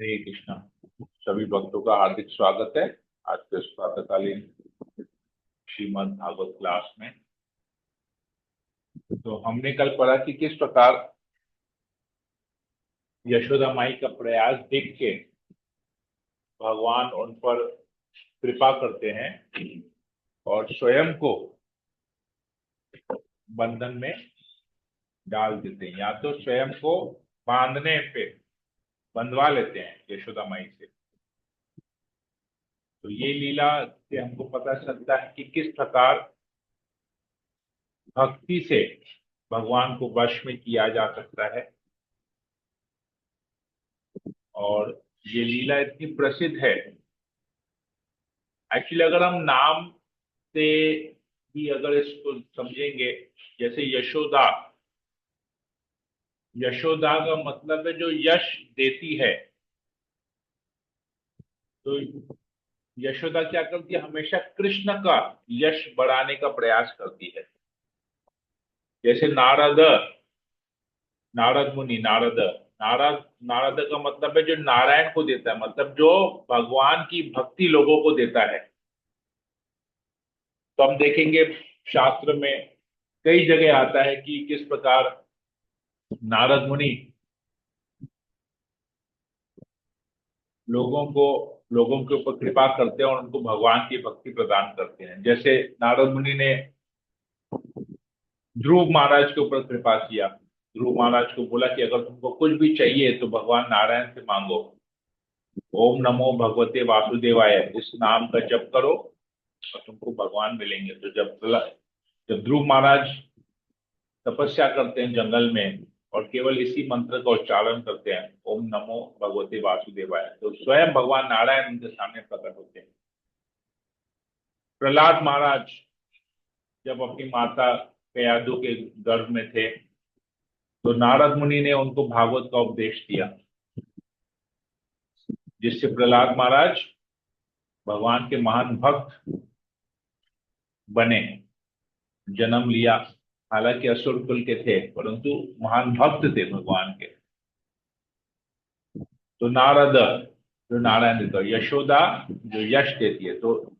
हरे कृष्णा। सभी भक्तों का हार्दिक स्वागत है आज के इस प्रातःकालीन श्रीमद् भागवत क्लास में। तो हमने कल पढ़ा कि किस प्रकार यशोदा माई का प्रयास देख के भगवान उन पर कृपा करते हैं और स्वयं को बंधन में डाल देते हैं, या तो स्वयं को बांधने पे बंधवा लेते हैं यशोदा माई से। तो ये लीला से हमको पता चलता है कि किस प्रकार भक्ति से भगवान को वश में किया जा सकता है। और ये लीला इतनी प्रसिद्ध है। एक्चुअली अगर हम नाम से भी अगर इसको समझेंगे, जैसे यशोदा, यशोदा का मतलब है जो यश देती है। तो यशोदा क्या करती है, हमेशा कृष्ण का यश बढ़ाने का प्रयास करती है। जैसे नारद, नारद मुनि, नारद, नारद, नारद का मतलब है जो नारायण को देता है, मतलब जो भगवान की भक्ति लोगों को देता है। तो हम देखेंगे शास्त्र में कई जगह आता है कि किस प्रकार नारद मुनि लोगों के ऊपर कृपा करते हैं और उनको भगवान की भक्ति प्रदान करते हैं। जैसे नारद मुनि ने ध्रुव महाराज के ऊपर कृपा किया। ध्रुव महाराज को बोला कि अगर तुमको कुछ भी चाहिए तो भगवान नारायण से मांगो। ओम नमो भगवते वासुदेवाय, इस नाम का जप करो और तुमको भगवान मिलेंगे। तो जब जब ध्रुव महाराज तपस्या करते हैं जंगल में और केवल इसी मंत्र का उच्चारण करते हैं, ओम नमो भगवते वासुदेवाय, तो स्वयं भगवान नारायण उनके सामने प्रकट होते हैं। प्रहलाद महाराज जब अपनी माता कयादु के गर्भ में थे तो नारद मुनि ने उनको भागवत का उपदेश दिया, जिससे प्रहलाद महाराज भगवान के महान भक्त बने, जन्म लिया। हालांकि असुर कुल के थे परंतु महान भक्त थे भगवान के। तो नारद जो नारायण देता है, यशोदा जो यश देती है। तो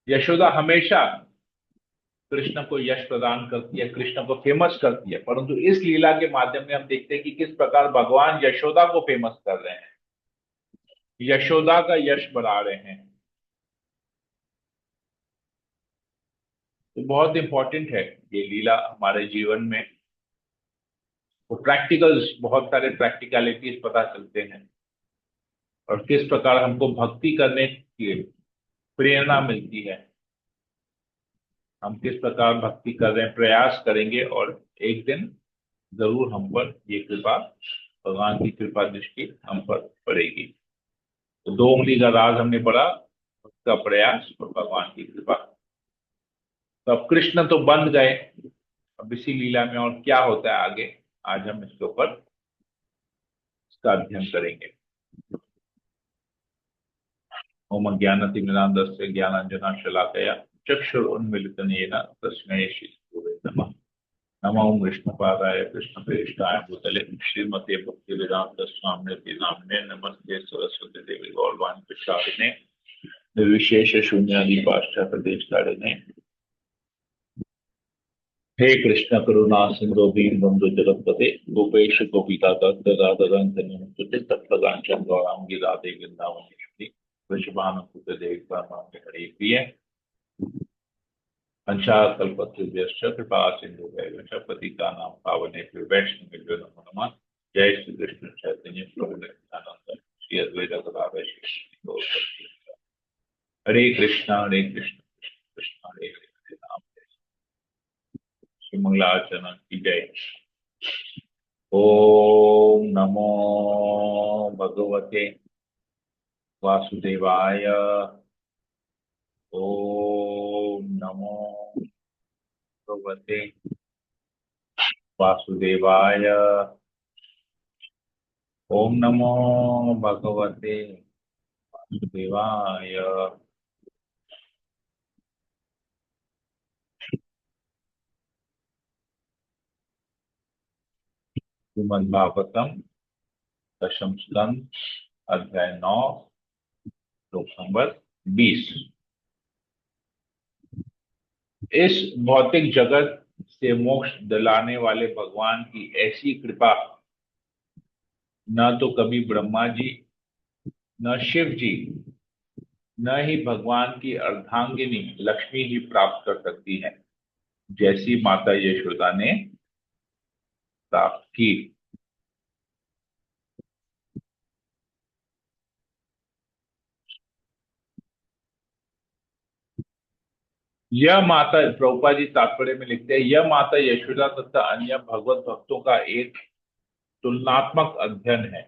यशोदा हमेशा कृष्ण को यश प्रदान करती है, कृष्ण को फेमस करती है। परंतु इस लीला के माध्यम में हम देखते हैं कि किस प्रकार भगवान यशोदा को फेमस कर रहे हैं, यशोदा का यश बढ़ा रहे हैं। तो बहुत इंपॉर्टेंट है ये लीला हमारे जीवन में। तो प्रैक्टिकल्स, बहुत सारे प्रैक्टिकलिटीज पता चलते हैं और किस प्रकार हमको भक्ति करने की प्रेरणा मिलती है। हम किस प्रकार भक्ति कर रहे हैं, प्रयास करेंगे और एक दिन जरूर हम पर ये कृपा, भगवान की कृपा दृष्टि हम पर पड़ेगी। तो दो उंगली का राज हमने पढ़ा, उसका प्रयास और भगवान की कृपा। तो अब कृष्ण तो बंध गए, अब इसी लीला में और क्या होता है आगे, आज हम इसके ऊपर इसका अध्ययन करेंगे। ओम ज्ञानतिमिरान्धस्य ज्ञानाञ्जनशलाकया चक्षुरुन्मीलितं येन तस्मै श्रीगुरवे नमः। नमो कृष्णपादाय कृष्णप्रेष्ठाय भूतले श्रीमते भक्तिवेदांत स्वामिने नामिने नमस्ते सरस्वती देवी गौरवाणी प्रसादिने निर्विशेष शून्यादि पाश्चात्य देशतारिणे। हे कृष्ण करुणा सिंधु दीनबंधु जगतपते गोपेश गोपीकांत राधाकांत नमस्ते तत्पदांचल गौरांगी राधे वृंदावनेश्वरी वृषभानुसुते देवी परमानंद हरे प्रिय। पंचाकल्पतरुभ्यश्च कृपा सिन्धुभ्यश्च पतितानां पावनेभ्यो वैष्णवेभ्यो नमो नमः। जय श्री कृष्ण चैतन्य प्रभु नित्यानंद श्री अद्वैत गदाधर श्री गौर भक्ति। हरे कृष्णा हरे कृष्णा कृष्ण कृष्ण हरे हरे, हरे राम हरे राम। श्री मंगलाचरण की जय। ओम नमो भगवते वासुदेवाय। ओम नमो भगवते वासुदेवाय। ओम नमो भगवते वासुदेवाय। श्रीमद्भागवतम दशम स्कंद अध्याय 9, श्लोक नंबर 20। इस भौतिक जगत से मोक्ष दिलाने वाले भगवान की ऐसी कृपा न तो कभी ब्रह्मा जी, न शिव जी, न ही भगवान की अर्धांगिनी लक्ष्मी ही प्राप्त कर सकती है, जैसी माता यशोदा ने प्राप्त की। यह माता, प्रभुपाद जी तात्पर्य में लिखते हैं, यह माता यशोदा तथा अन्य भगवत भक्तों का एक तुलनात्मक अध्ययन है।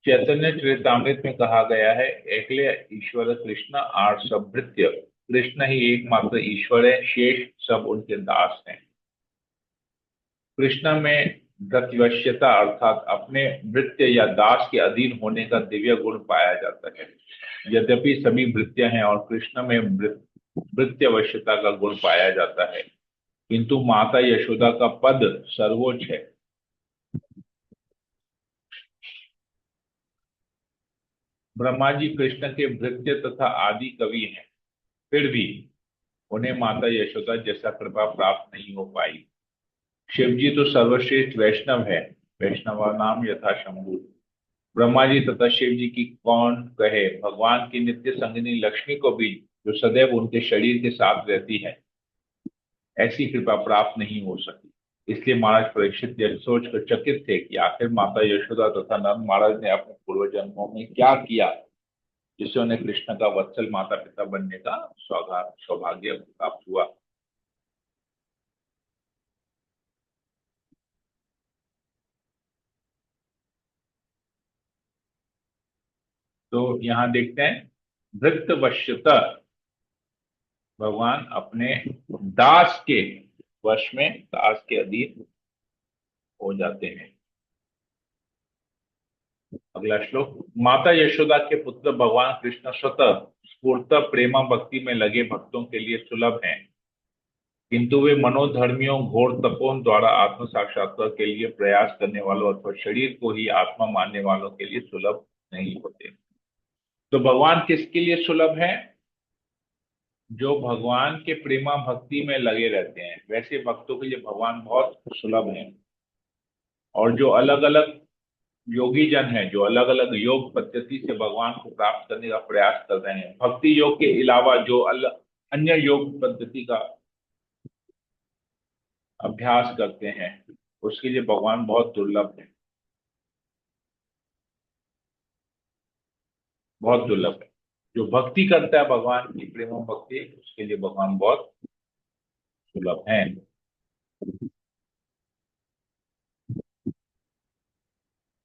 चैतन्य चरितामृत में कहा गया है, एकले ईश्वर कृष्ण आर सब भृत्य। कृष्ण ही एकमात्र ईश्वर है, शेष सब उनके दास हैं। कृष्ण में भृत्यवश्यता अर्थात अपने भृत्य या दास के अधीन होने का दिव्य गुण पाया जाता है। यद्यपि सभी भृत्य हैं और कृष्ण में भृत्यवश्यता का गुण पाया जाता है, किंतु माता यशोदा का पद सर्वोच्च है। ब्रह्मा जी कृष्ण के भृत्य तथा आदि कवि हैं, फिर भी उन्हें माता यशोदा जैसा कृपा प्राप्त नहीं हो पाई। शिव जी तो सर्वश्रेष्ठ वैष्णव है, वैष्णवा नाम यथा शंभु। ब्रह्मा जी तथा शिव जी की कौन कहे, भगवान की नित्य संगिनी लक्ष्मी को भी, जो सदैव उनके शरीर के साथ रहती है, ऐसी कृपा प्राप्त नहीं हो सकी। इसलिए महाराज परीक्षित यह सोचकर चकित थे कि आखिर माता यशोदा तथा नंद महाराज ने अपने पूर्व जन्मों में क्या किया, जिससे उन्हें कृष्ण का वत्सल माता पिता बनने का सौभाग्य प्राप्त हुआ। तो यहाँ देखते हैं, भृत्यवश्यता, भगवान अपने दास के वश में, दास के अधीन हो जाते हैं। अगला श्लोक, माता यशोदा के पुत्र भगवान कृष्ण स्वतः स्फूर्त प्रेमा भक्ति में लगे भक्तों के लिए सुलभ हैं, किंतु वे मनोधर्मियों घोर तपों द्वारा आत्म साक्षात्कार के लिए प्रयास करने वालों अथवा शरीर को ही आत्मा मानने वालों के लिए सुलभ नहीं होते। तो भगवान किसके लिए सुलभ है? जो भगवान के प्रेमा भक्ति में लगे रहते हैं, वैसे भक्तों के लिए भगवान बहुत सुलभ हैं। और जो अलग अलग योगी जन हैं, जो अलग अलग योग पद्धति से भगवान को प्राप्त करने का प्रयास कर रहे हैं, भक्ति योग के अलावा जो अन्य योग पद्धति का अभ्यास करते हैं, उसके लिए भगवान बहुत दुर्लभ है, बहुत दुर्लभ है। जो भक्ति करता है भगवान की प्रेम भक्ति, उसके लिए भगवान बहुत सुलभ है।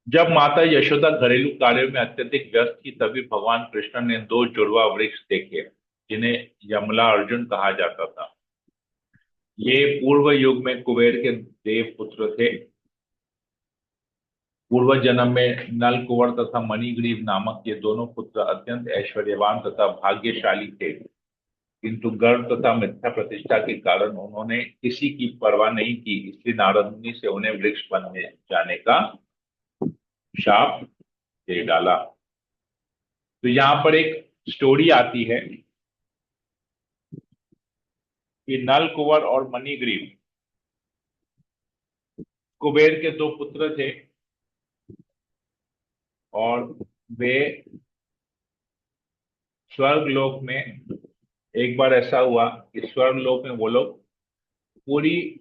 जब माता यशोदा घरेलू कार्यों में अत्यधिक व्यस्त थी, तभी भगवान कृष्ण ने दो जुड़वा वृक्ष देखे, जिन्हें यमला अर्जुन कहा जाता था। ये पूर्व युग में कुबेर के देव पुत्र थे। पूर्व जन्म में नल कुंवर तथा मणिग्रीव नामक ये दोनों पुत्र अत्यंत ऐश्वर्यवान तथा भाग्यशाली थे, किंतु गर्व तथा मिथ्या प्रतिष्ठा के कारण उन्होंने किसी की परवाह नहीं की, इसलिए नारद मुनि से उन्हें वृक्ष बनने जाने का शाप दे डाला। तो यहाँ पर एक स्टोरी आती है कि नल कुंवर और मणिग्रीव कुबेर के दो पुत्र थे, और वे स्वर्ग लोक में, एक बार ऐसा हुआ कि स्वर्ग लोक में वो लोग पूरी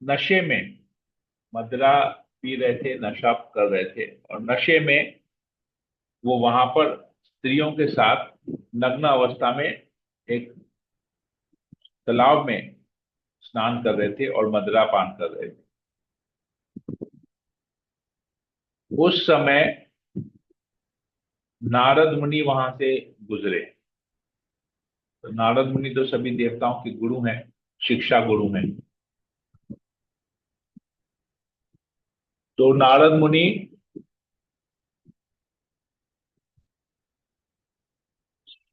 नशे में मदिरा पी रहे थे, नशा कर रहे थे, और नशे में वो वहां पर स्त्रियों के साथ नग्न अवस्था में एक तालाब में स्नान कर रहे थे और मदिरा पान कर रहे थे। उस समय नारद मुनि वहां से गुजरे। तो नारद मुनि तो सभी देवताओं के गुरु हैं, शिक्षा गुरु हैं। तो नारद मुनि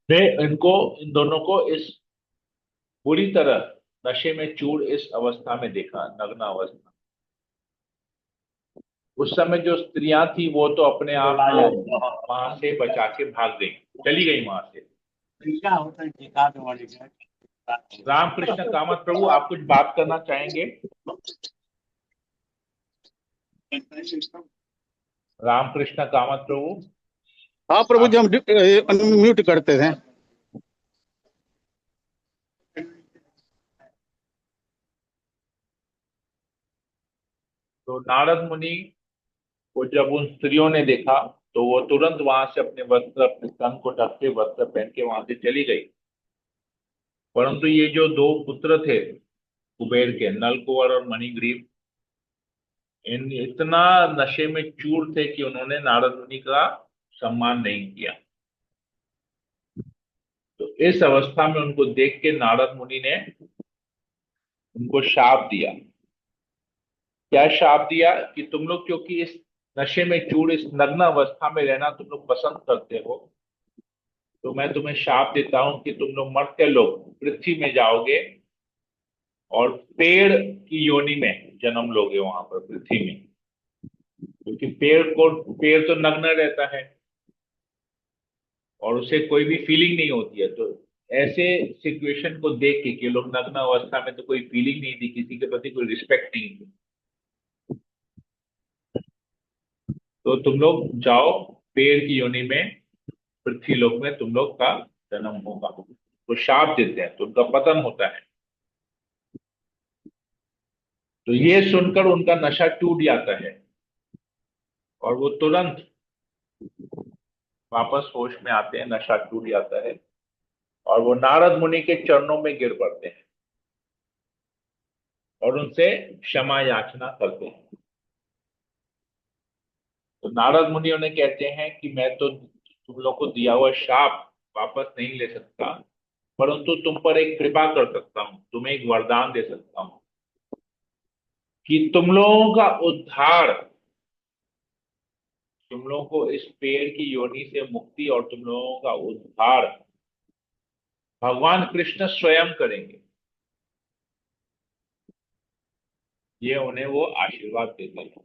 ने इन दोनों को इस पूरी तरह नशे में चूर इस अवस्था में देखा, नग्न अवस्था। उस समय जो स्त्रियां थी वो तो अपने आप को वहां से बचा के भाग गई, चली गई वहां से। रामकृष्ण कामत प्रभु, आप कुछ बात करना चाहेंगे? रामकृष्ण कामत प्रभु, हाँ प्रभु जी, आप। हम म्यूट करते थे। तो नारद मुनि को जब उन स्त्रियों ने देखा तो वो तुरंत वहां से अपने वस्त्र, अपने तन को ढक के वस्त्र पहन के वहां से चली गई। परंतु ये जो दो पुत्र थे कुबेर के, नलकुवर और मणिग्रीव, इन इतना नशे में चूर थे कि उन्होंने नारद मुनि का सम्मान नहीं किया। तो इस अवस्था में उनको देख के नारद मुनि ने उनको शाप दिया। क्या शाप दिया कि तुम लोग क्योंकि इस नशे में चूर, इस नग्न अवस्था में रहना तुम लोग पसंद करते हो, तो मैं तुम्हें शाप देता हूं कि तुम लोग मर्त्य लोग पृथ्वी में जाओगे और पेड़ की योनि में जन्म लोगे वहां पर पृथ्वी में। क्योंकि पेड़ तो नग्न रहता है और उसे कोई भी फीलिंग नहीं होती है। तो ऐसे सिचुएशन को देख के कि लोग नग्न अवस्था में, तो कोई फीलिंग नहीं थी, किसी के प्रति कोई रिस्पेक्ट नहीं थी, तो तुम लोग जाओ पेड़ की योनि में, पृथ्वी लोक में तुम लोग का जन्म होगा। तो शाप देते हैं तो उनका पतन होता है। तो ये सुनकर उनका नशा टूट जाता है और वो तुरंत वापस होश में आते हैं, नशा टूट जाता है और वो नारद मुनि के चरणों में गिर पड़ते हैं और उनसे क्षमा याचना करते हैं। तो नारद मुनि उन्हें कहते हैं कि मैं तो तुम लोग को दिया हुआ शाप वापस नहीं ले सकता, परंतु तुम पर एक कृपा कर सकता हूं, तुम्हें एक वरदान दे सकता हूं कि तुम लोगों का उद्धार, तुम लोगों को इस पेड़ की योनि से मुक्ति और तुम लोगों का उद्धार भगवान कृष्ण स्वयं करेंगे। ये उन्हें वो आशीर्वाद देते हैं।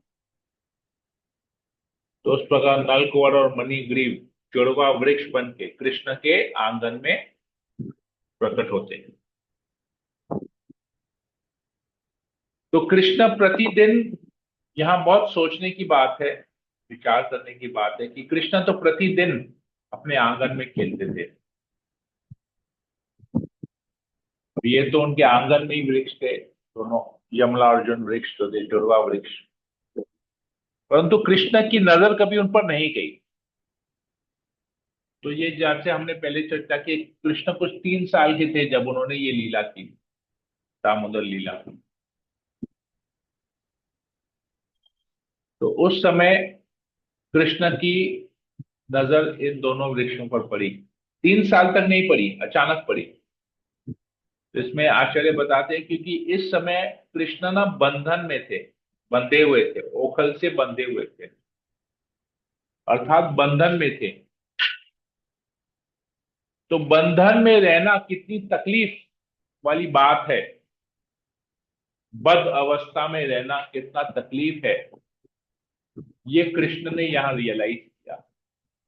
तो उस प्रकार नलकुवर और मणिग्रीव जुड़वा वृक्ष बन के कृष्ण के आंगन में प्रकट होते हैं। तो कृष्ण प्रतिदिन, यहाँ बहुत सोचने की बात है, विचार करने की बात है कि कृष्ण तो प्रतिदिन अपने आंगन में खेलते थे। ये तो उनके आंगन में ही वृक्ष थे दोनों, यमला अर्जुन वृक्ष जो थे, जुड़वा वृक्ष। परंतु कृष्ण की नजर कभी उन पर नहीं गई। तो ये जैसे हमने पहले चर्चा की, कृष्ण कुछ 3 साल के थे जब उन्होंने ये लीला की, दामोदर लीला। तो उस समय कृष्ण की नजर इन दोनों वृक्षों पर पड़ी। 3 साल तक नहीं पड़ी, अचानक पड़ी। तो इसमें आचार्य बताते हैं क्योंकि इस समय कृष्ण ना बंधन में थे, बंधे हुए थे, ओखल से बंधे हुए थे, अर्थात बंधन में थे। तो बंधन में रहना कितनी तकलीफ वाली बात है, बद अवस्था में रहना कितना तकलीफ है, ये कृष्ण ने यहाँ रियलाइज किया।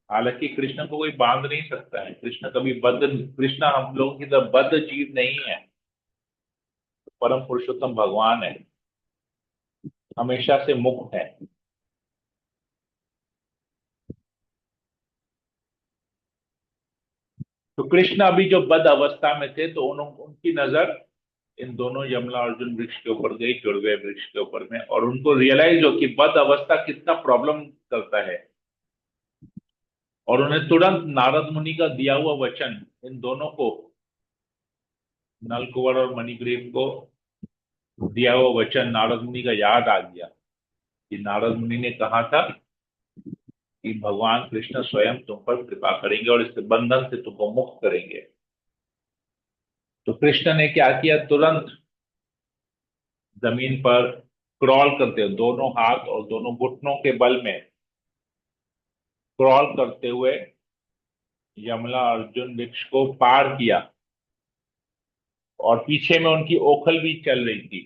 हालांकि कृष्ण को कोई बांध नहीं सकता है, कृष्ण कभी बद्ध, कृष्ण हम लोगों की तरह बद्ध जीव नहीं है, परम पुरुषोत्तम भगवान है, हमेशा से मुक्त है। तो कृष्ण अभी जो बद अवस्था में थे तो उनकी नजर इन दोनों यमला अर्जुन वृक्ष के ऊपर गई, जुड़वे वृक्ष के ऊपर में, और उनको रियलाइज हो कि बद अवस्था कितना प्रॉब्लम करता है। और उन्हें तुरंत नारद मुनि का दिया हुआ वचन, इन दोनों को, नलकुवर और मणिग्रीव को दिया हुआ वचन नारद मुनि का याद आ गया कि नारद मुनि ने कहा था कि भगवान कृष्ण स्वयं तुम पर कृपा करेंगे और इस बंधन से तुमको मुक्त करेंगे। तो कृष्ण ने क्या किया, तुरंत जमीन पर क्रॉल करते हुए, दोनों हाथ और दोनों घुटनों के बल में क्रॉल करते हुए यमला अर्जुन वृक्ष को पार किया और पीछे में उनकी ओखल भी चल रही थी।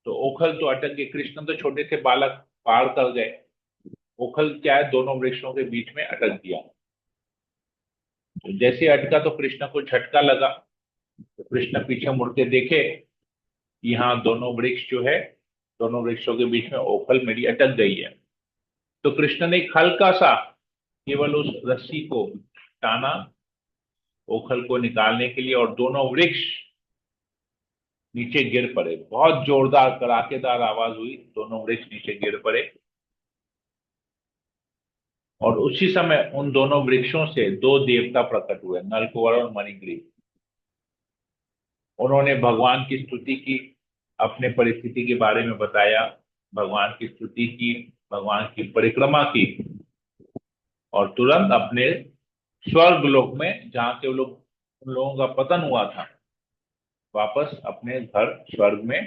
तो ओखल तो अटक गए, कृष्ण तो छोटे से बालक पार कर गए, ओखल क्या है, दोनों वृक्षों के बीच में अटक दिया। तो जैसे अटका तो कृष्ण को झटका लगा, तो कृष्ण पीछे मुड़ के देखे कि हाँ, दोनों वृक्ष जो है, दोनों वृक्षों के बीच में ओखल मेरी अटक गई है। तो कृष्ण ने एक हल्का सा केवल उस रस्सी को टाना ओखल को निकालने के लिए, और दोनों वृक्ष नीचे गिर पड़े। बहुत जोरदार कड़ाकेदार आवाज हुई, दोनों वृक्ष नीचे गिर पड़े। और उसी समय उन दोनों वृक्षों से दो देवता प्रकट हुए, नलकुबर और मणिग्रीव। उन्होंने भगवान की स्तुति की, अपने परिस्थिति के बारे में बताया, भगवान की स्तुति की, भगवान की परिक्रमा की, और तुरंत अपने स्वर्ग लोक में, जहां से वो लोग, उन लोगों का पतन हुआ था, वापस अपने घर स्वर्ग में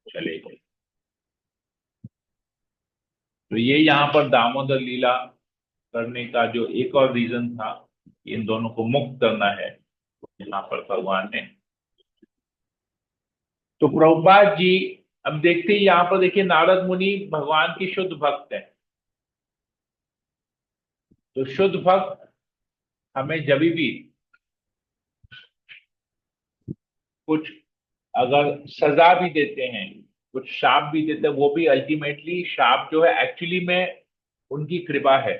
चले गए। तो ये यहाँ पर दामोदर लीला करने का जो एक और रीजन था, इन दोनों को मुक्त करना है, यहाँ पर भगवान ने। तो प्रभुपाद जी, अब देखते हैं यहाँ पर, देखिए नारद मुनि भगवान की शुद्ध भक्त है। तो शुद्ध भक्त हमें जब भी कुछ अगर सजा भी देते हैं, कुछ शाप भी देते हैं, वो भी अल्टीमेटली शाप जो है एक्चुअली में उनकी कृपा है।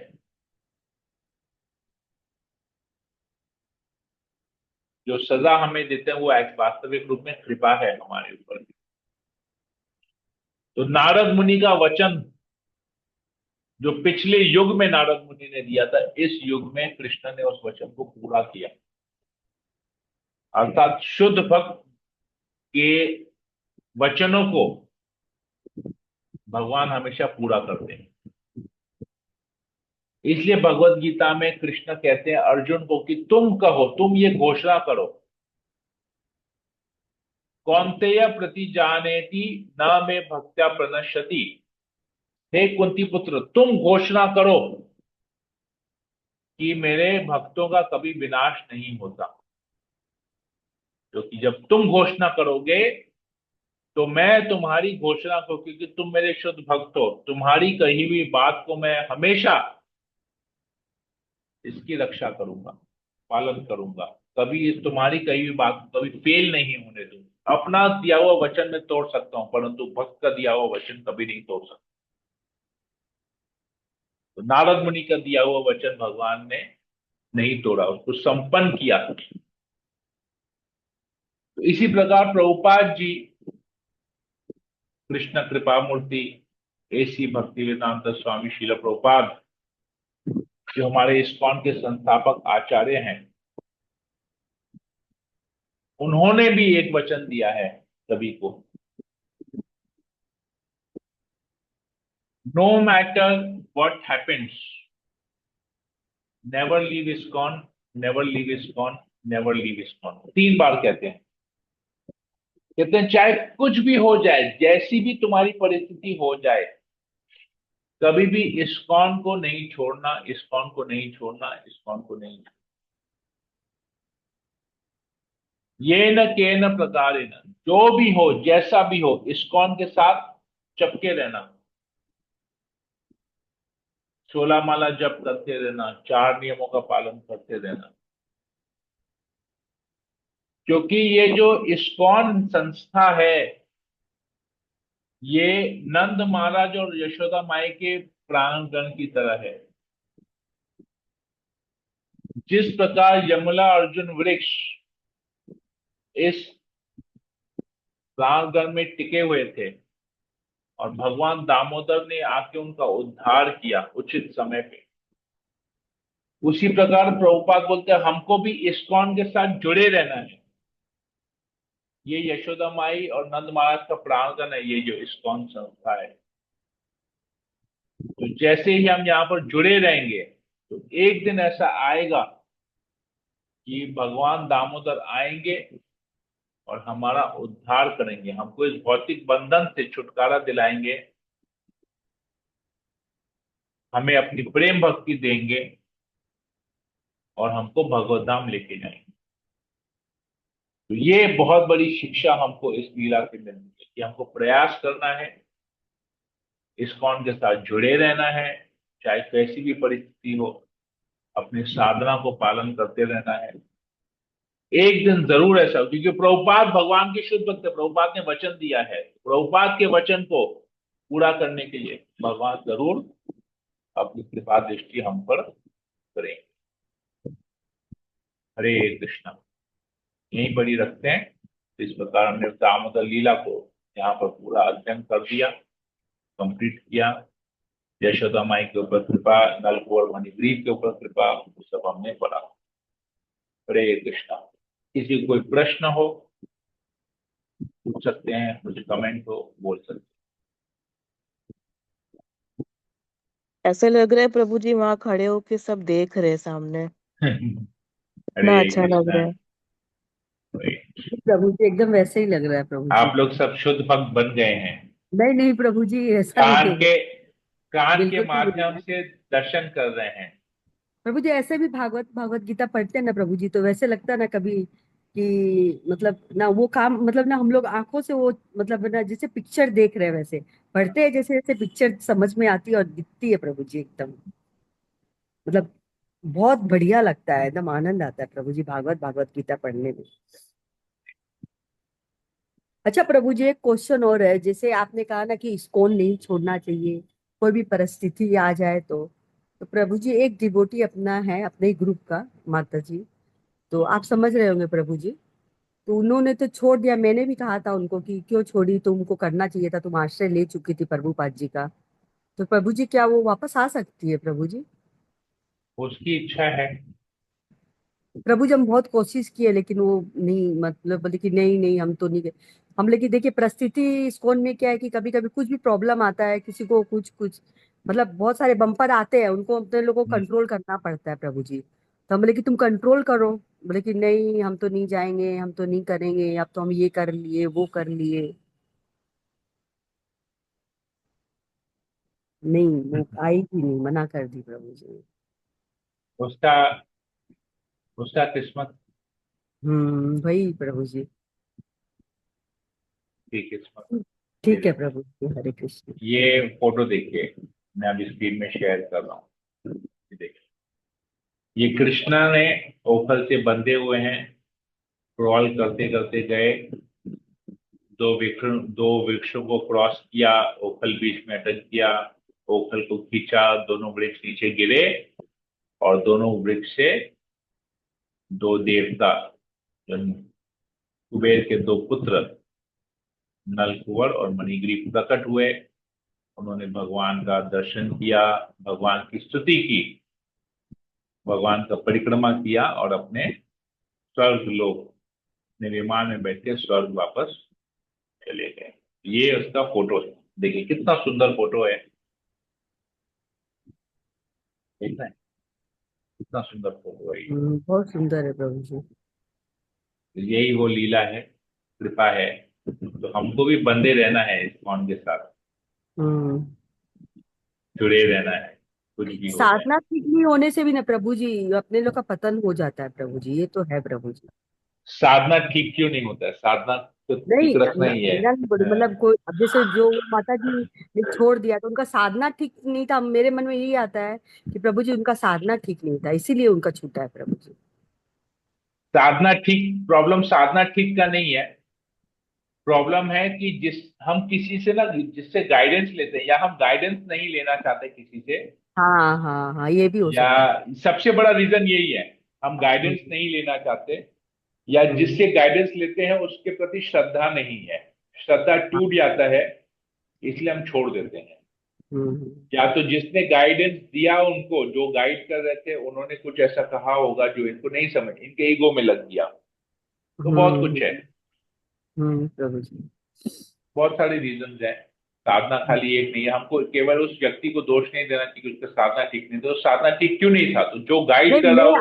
जो सजा हमें देते हैं वो एक वास्तविक रूप में कृपा है हमारे ऊपर। तो नारद मुनि का वचन जो पिछले युग में नारद मुनि ने दिया था, इस युग में कृष्ण ने उस वचन को पूरा किया। अर्थात शुद्ध भक्त के वचनों को भगवान हमेशा पूरा करते हैं। इसलिए भगवत गीता में कृष्ण कहते हैं अर्जुन को कि तुम कहो, तुम ये घोषणा करो, कौन्तेय प्रति जानेति न में भक्त्या प्रणश्यति। हे कुंती पुत्र, तुम घोषणा करो कि मेरे भक्तों का कभी विनाश नहीं होता। क्योंकि जब तुम घोषणा करोगे तो मैं तुम्हारी घोषणा को, क्योंकि तुम मेरे शुद्ध भक्त हो, तुम्हारी कही हुई बात को मैं हमेशा इसकी रक्षा करूंगा, पालन करूंगा। कभी तुम्हारी कही हुई बात को कभी फेल नहीं होने दूंगा। अपना दिया हुआ वचन मैं तोड़ सकता हूं, परंतु भक्त का दिया हुआ वचन कभी नहीं तोड़ सकता। तो नारद मुनि का दिया हुआ वचन भगवान ने नहीं तोड़ा, उसको संपन्न किया। तो इसी प्रकार प्रभुपाद जी, कृष्ण कृपा मूर्ति ऐसी भक्ति वेदांत स्वामी शिल प्रभुपाद, जो हमारे इस्कॉन के संस्थापक आचार्य हैं, उन्होंने भी एक वचन दिया है सभी को, no matter what happens, never leave ISKCON, never leave ISKCON, never leave ISKCON. 3 बार कहते हैं। कहते हैं चाहे कुछ भी हो जाए, जैसी भी तुम्हारी परिस्थिति हो जाए, कभी भी इस्कॉन को नहीं छोड़ना, इस्कॉन को नहीं छोड़ना, इस्कॉन को नहीं छोड़ना। ये न के न प्रकार न, जो भी हो, जैसा भी हो, इस्कॉन के साथ चपके रहना। 16 माला जप करते रहना, 4 नियमों का पालन करते रहना। क्योंकि ये जो इस्कॉन संस्था है, ये नंद महाराज और यशोदा माई के प्रांगण की तरह है। जिस प्रकार यमला अर्जुन वृक्ष इस प्रांगण में टिके हुए थे और भगवान दामोदर ने आके उनका उद्धार किया उचित समय पे, उसी प्रकार प्रभुपाद बोलते हैं हमको भी इस्कॉन के साथ जुड़े रहना है। ये यशोदा माई और नंद महाराज का प्रांगण है, ये जो इस्कॉन संस्था है। तो जैसे ही हम यहाँ पर जुड़े रहेंगे, तो एक दिन ऐसा आएगा कि भगवान दामोदर आएंगे और हमारा उद्धार करेंगे, हमको इस भौतिक बंधन से छुटकारा दिलाएंगे, हमें अपनी प्रेम भक्ति देंगे और हमको भगवत धाम लेके जाएंगे। तो ये बहुत बड़ी शिक्षा हमको इस लीला से मिलती है कि हमको प्रयास करना है, इस्कॉन के साथ जुड़े रहना है, चाहे कैसी भी परिस्थिति हो, अपनी साधना को पालन करते रहना है। एक दिन जरूर ऐसा हो, क्योंकि प्रभुपाद भगवान के शुद्ध भक्त है, प्रभुपाद ने वचन दिया है, प्रभुपाद के वचन को पूरा करने के लिए भगवान जरूर अपनी कृपा दृष्टि हम पर करेंगे। हरे कृष्णा। यहीं पर ही रखते हैं। तो इस प्रकार हमने दामोदर लीला को यहाँ पर पूरा अध्ययन कर दिया, कंप्लीट किया। यशोदा माई के ऊपर कृपा, नलकुवर मणिग्रीव के ऊपर कृपा, वो सब हमने पढ़ा। हरे कृष्णा। किसी को कोई प्रश्न हो पूछ सकते हैं, कुछ कमेंट हो बोल सकते ऐसे लग रहा है प्रभु जी वहां खड़े होके सब देख रहे हैं सामने। हैं। इतना हरे अच्छा लग कृष्णा। रहा है। प्रभु जी एकदम वैसे ही लग रहा है प्रभु जी। आप लोग सब शुद्ध भक्त बन गए हैं। नहीं नहीं प्रभु जी, ऐसा नहीं कान है। के कान के बिल्कुल भी नहीं माध्यम है से दर्शन कर रहे हैं। प्रभु जी। ऐसे भी भागवत भागवत गीता पढ़ते हैं ना प्रभु जी, तो वैसे लगता है ना कभी कि मतलब ना वो काम, मतलब ना हम लोग आंखों से वो मतलब ना जैसे पिक्चर देख रहे हैं वैसे पढ़ते हैं, जैसे जैसे पिक्चर समझ में आती है और दिखती है प्रभु जी एकदम। मतलब बहुत बढ़िया लगता है, एकदम आनंद आता है प्रभु जी भागवत भागवत गीता पढ़ने में। अच्छा प्रभु जी, एक क्वेश्चन और है। जैसे आपने कहा ना कि इस्कॉन नहीं छोड़ना चाहिए, कोई भी परिस्थिति आ जाए तो प्रभु जी एक डिवोटी अपना है अपने ही ग्रुप का, माता जी, तो आप समझ रहे होंगे प्रभु जी। तो उन्होंने तो छोड़ दिया। मैंने भी कहा था उनको कि क्यों छोड़ी, तुमको करना चाहिए था, तुम आश्रय ले चुकी थी प्रभुपाद जी का। तो प्रभु जी क्या वो वापस आ सकती है प्रभु जी? उसकी इच्छा है। प्रभु जी हम बहुत कोशिश किए लेकिन वो नहीं, मतलब बोले कि नहीं नहीं हम तो नहीं गए। हम, लेकिन देखिए परिस्थिति इस्कॉन में क्या है कि कभी कभी कुछ भी प्रॉब्लम आता है, किसी को कुछ कुछ मतलब बहुत सारे बम्पर आते हैं, उनको अपने लोगों को हम्म। कंट्रोल करना पड़ता है प्रभु जी। तो हम बोले कि तुम कंट्रोल करो। बोले कि नहीं हम तो नहीं जाएंगे, हम तो नहीं करेंगे, अब तो हम ये कर लिए वो कर लिए। नहीं वो आई ही नहीं, मना कर दी प्रभु जी। उसका उसका किस्मत वही प्रभु जी। की किस्मत। ठीक मेरे है प्रभु जी, हरे कृष्ण। ये फोटो देखिए, मैं अभी स्क्रीन में शेयर कर रहा हूँ। ये देखिए, ये कृष्णा ने ओखल से बंधे हुए हैं, क्रॉल करते करते गए, दो वृक्षों को क्रॉस किया, ओखल बीच में अटक गया, ओखल को खींचा, दोनों वृक्ष नीचे गिरे, और दोनों वृक्ष से दो देवता, जो कुबेर के दो पुत्र नलकुवर और मणिग्रीव प्रकट हुए। उन्होंने भगवान का दर्शन किया, भगवान की स्तुति की, भगवान का परिक्रमा किया, और अपने स्वर्ग लोक, अपने विमान में बैठ के स्वर्ग वापस चले गए। ये उसका फोटो है। देखिए कितना सुंदर फोटो है, देख रहे हैं? कितना सुंदर फोटो है ये। बहुत सुंदर है प्रभु जी। तो यही वो लीला है, कृपा है। तो हमको भी बंधे रहना है, इस कौन के साथ हम्म जुड़े रहना है, कुछ भी हो जाए। साधना ठीक नहीं होने से भी ना प्रभु जी अपने लोग का पतन हो जाता है प्रभु जी, ये तो है प्रभु जी। साधना ठीक क्यों नहीं होता है? साधना तो नहीं ठीक रखना ही है। मेरा नहीं बोलू, मतलब कोई अब जैसे जो माता जी ने छोड़ दिया तो उनका साधना ठीक नहीं था, मेरे मन में यही आता है कि प्रभु जी उनका साधना ठीक नहीं था, इसीलिए उनका छूटा है प्रभु जी। साधना ठीक, प्रॉब्लम साधना ठीक का नहीं है। प्रॉब्लम है कि जिस हम किसी से ना, जिससे गाइडेंस लेते हैं, या हम गाइडेंस नहीं लेना चाहते किसी से, हाँ हाँ हाँ, ये भी हो या सकता है। सबसे बड़ा रीजन यही है, हम हम्म गाइडेंस नहीं लेना चाहते, या हम्म जिससे गाइडेंस लेते हैं उसके प्रति श्रद्धा नहीं है, श्रद्धा हाँ, टूट जाता है, इसलिए हम छोड़ देते हैं। हम्म या तो जिसने गाइडेंस दिया, उनको जो गाइड कर रहे थे उन्होंने कुछ ऐसा कहा होगा जो इनको नहीं समझ, इनके ईगो में लग गया। तो बहुत हम्म कुछ है, प्रभु जी। बहुत सारे रीजन हैं। साधना खाली एक नहीं है। हमको केवल उस व्यक्ति को दोष नहीं देना चाहिए कि उसका साधना ठीक नहीं था। तो साधना ठीक क्यों नहीं था, तो जो गाइड नहीं कर रहा हो,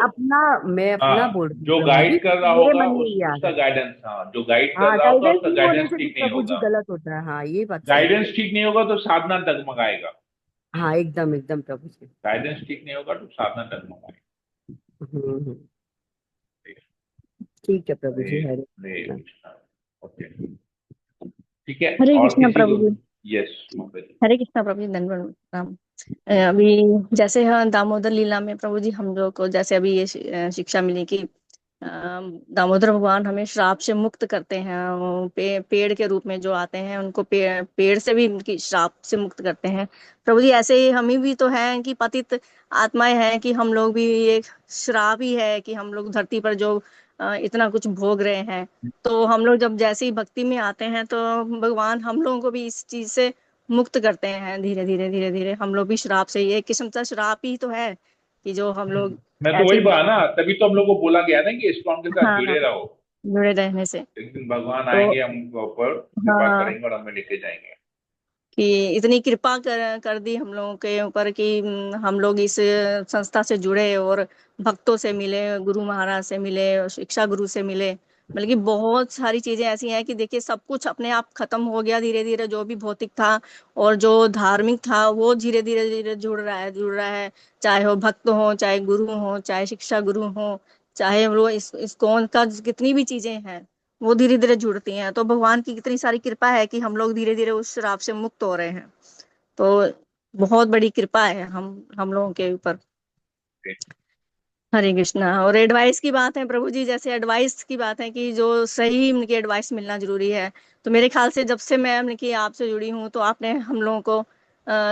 मैं अपना हाँ, बोल रही हूँ जो प्रभु जी, गाइड कर रहा मेरे होगा मन में उस ये आ उसका रहा है। गाइडेंस, हाँ, जो गाइड कर हाँ रहा होगा गाइडेंस उसका नहीं होने गाइडेंस से भी ठीक नहीं प्रभु जी होगा। गलत होता है, हाँ ये बात सही है। गाइडेंस ठीक नहीं होगा तो साधना डगमगाएगा। हाँ एकदम एकदम प्रभु जी। गाइडेंस ठीक नहीं होगा तो साधना डगमगाएगा। हम्म। ठीक है प्रभु जी, हरे हरे हरे कृष्णा। कृष्णा। ओके, ठीक है। हरे और कृष्णा किसी प्रभु को? जी। यस मोहम्मद। हरे कृष्णा प्रभु जी, धन्यवाद राम। अभी जैसे हाँ दामोदर लीला में प्रभु जी हम लोग को जैसे अभी ये शिक्षा मिली कि दामोदर भगवान हमें श्राप से मुक्त करते हैं। वो पेड़ के रूप में जो आते हैं उनको पेड़ से भी उनकी श्राप से मुक्त करते हैं। प्रभु जी ऐसे ही हमें भी तो है कि पतित आत्माएं हैं कि हम लोग भी एक श्राप ही है कि हम लोग धरती पर जो इतना कुछ भोग रहे हैं। तो हम लोग जब जैसे ही भक्ति में आते हैं तो भगवान हम लोगों को भी इस चीज से मुक्त करते हैं। धीरे धीरे धीरे धीरे हम लोग भी श्राप से, ये एक किस्म का श्राप ही तो है कि जो हम लोग मैं तो ऐसे वही बोला ना, तभी तो हम लोग को बोला गया ना कि इस्कॉन के साथ हाँ जुड़े रहो। जुड़े रहने से। एक दिन भगवान तो आएंगे, हम ऊपर कृपा हाँ करेंगे और हमें लेके जाएंगे। कि इतनी कृपा कर दी हम लोगों के ऊपर कि हम लोग इस संस्था से जुड़े और भक्तों से मिले, गुरु महाराज से मिले और शिक्षा गुरु से मिले। बल्कि बहुत सारी चीजें ऐसी हैं कि देखिए सब कुछ अपने आप खत्म हो गया धीरे धीरे, जो भी भौतिक था और जो धार्मिक था वो धीरे धीरे धीरे जुड़ रहा है। चाहे वो भक्त हो, चाहे गुरु हो, चाहे शिक्षा गुरु हो, चाहे वो इस कौन का कितनी भी चीजें हैं वो धीरे धीरे जुड़ती हैं। तो भगवान की कितनी सारी कृपा है कि हम लोग धीरे धीरे उस श्राप से मुक्त हो रहे हैं। तो बहुत बड़ी कृपा है हम लोगों के ऊपर। हरे कृष्णा। और एडवाइस की बात है प्रभु जी, जैसे एडवाइस की बात है कि जो सही उनकी एडवाइस मिलना जरूरी है। तो मेरे ख्याल से जब से मैं उनकी आपसे जुड़ी हूँ तो आपने हम लोगों को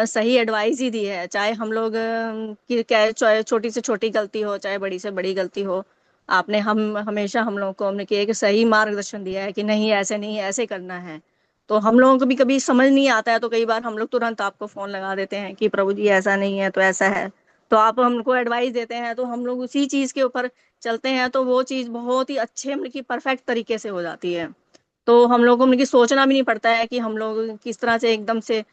सही एडवाइस ही दी है। चाहे हम लोग की क्या, चाहे छोटी से छोटी गलती हो, चाहे बड़ी से बड़ी गलती हो, आपने हम हमेशा हम लोगों को हमने कि एक सही मार्गदर्शन दिया है कि नहीं ऐसे नहीं ऐसे करना है। तो हम लोगों को भी कभी समझ नहीं आता है तो कई बार हम लोग तुरंत आपको फोन लगा देते हैं कि प्रभु जी ऐसा नहीं है तो ऐसा है। तो आप हमको एडवाइस देते हैं तो हम लोग उसी चीज के ऊपर चलते हैं तो वो चीज बहुत ही अच्छे मतलब कि परफेक्ट तरीके से हो जाती है। तो हम लोग को मतलब कि सोचना भी नहीं पड़ता है कि हम लोग किस तरह से एकदम से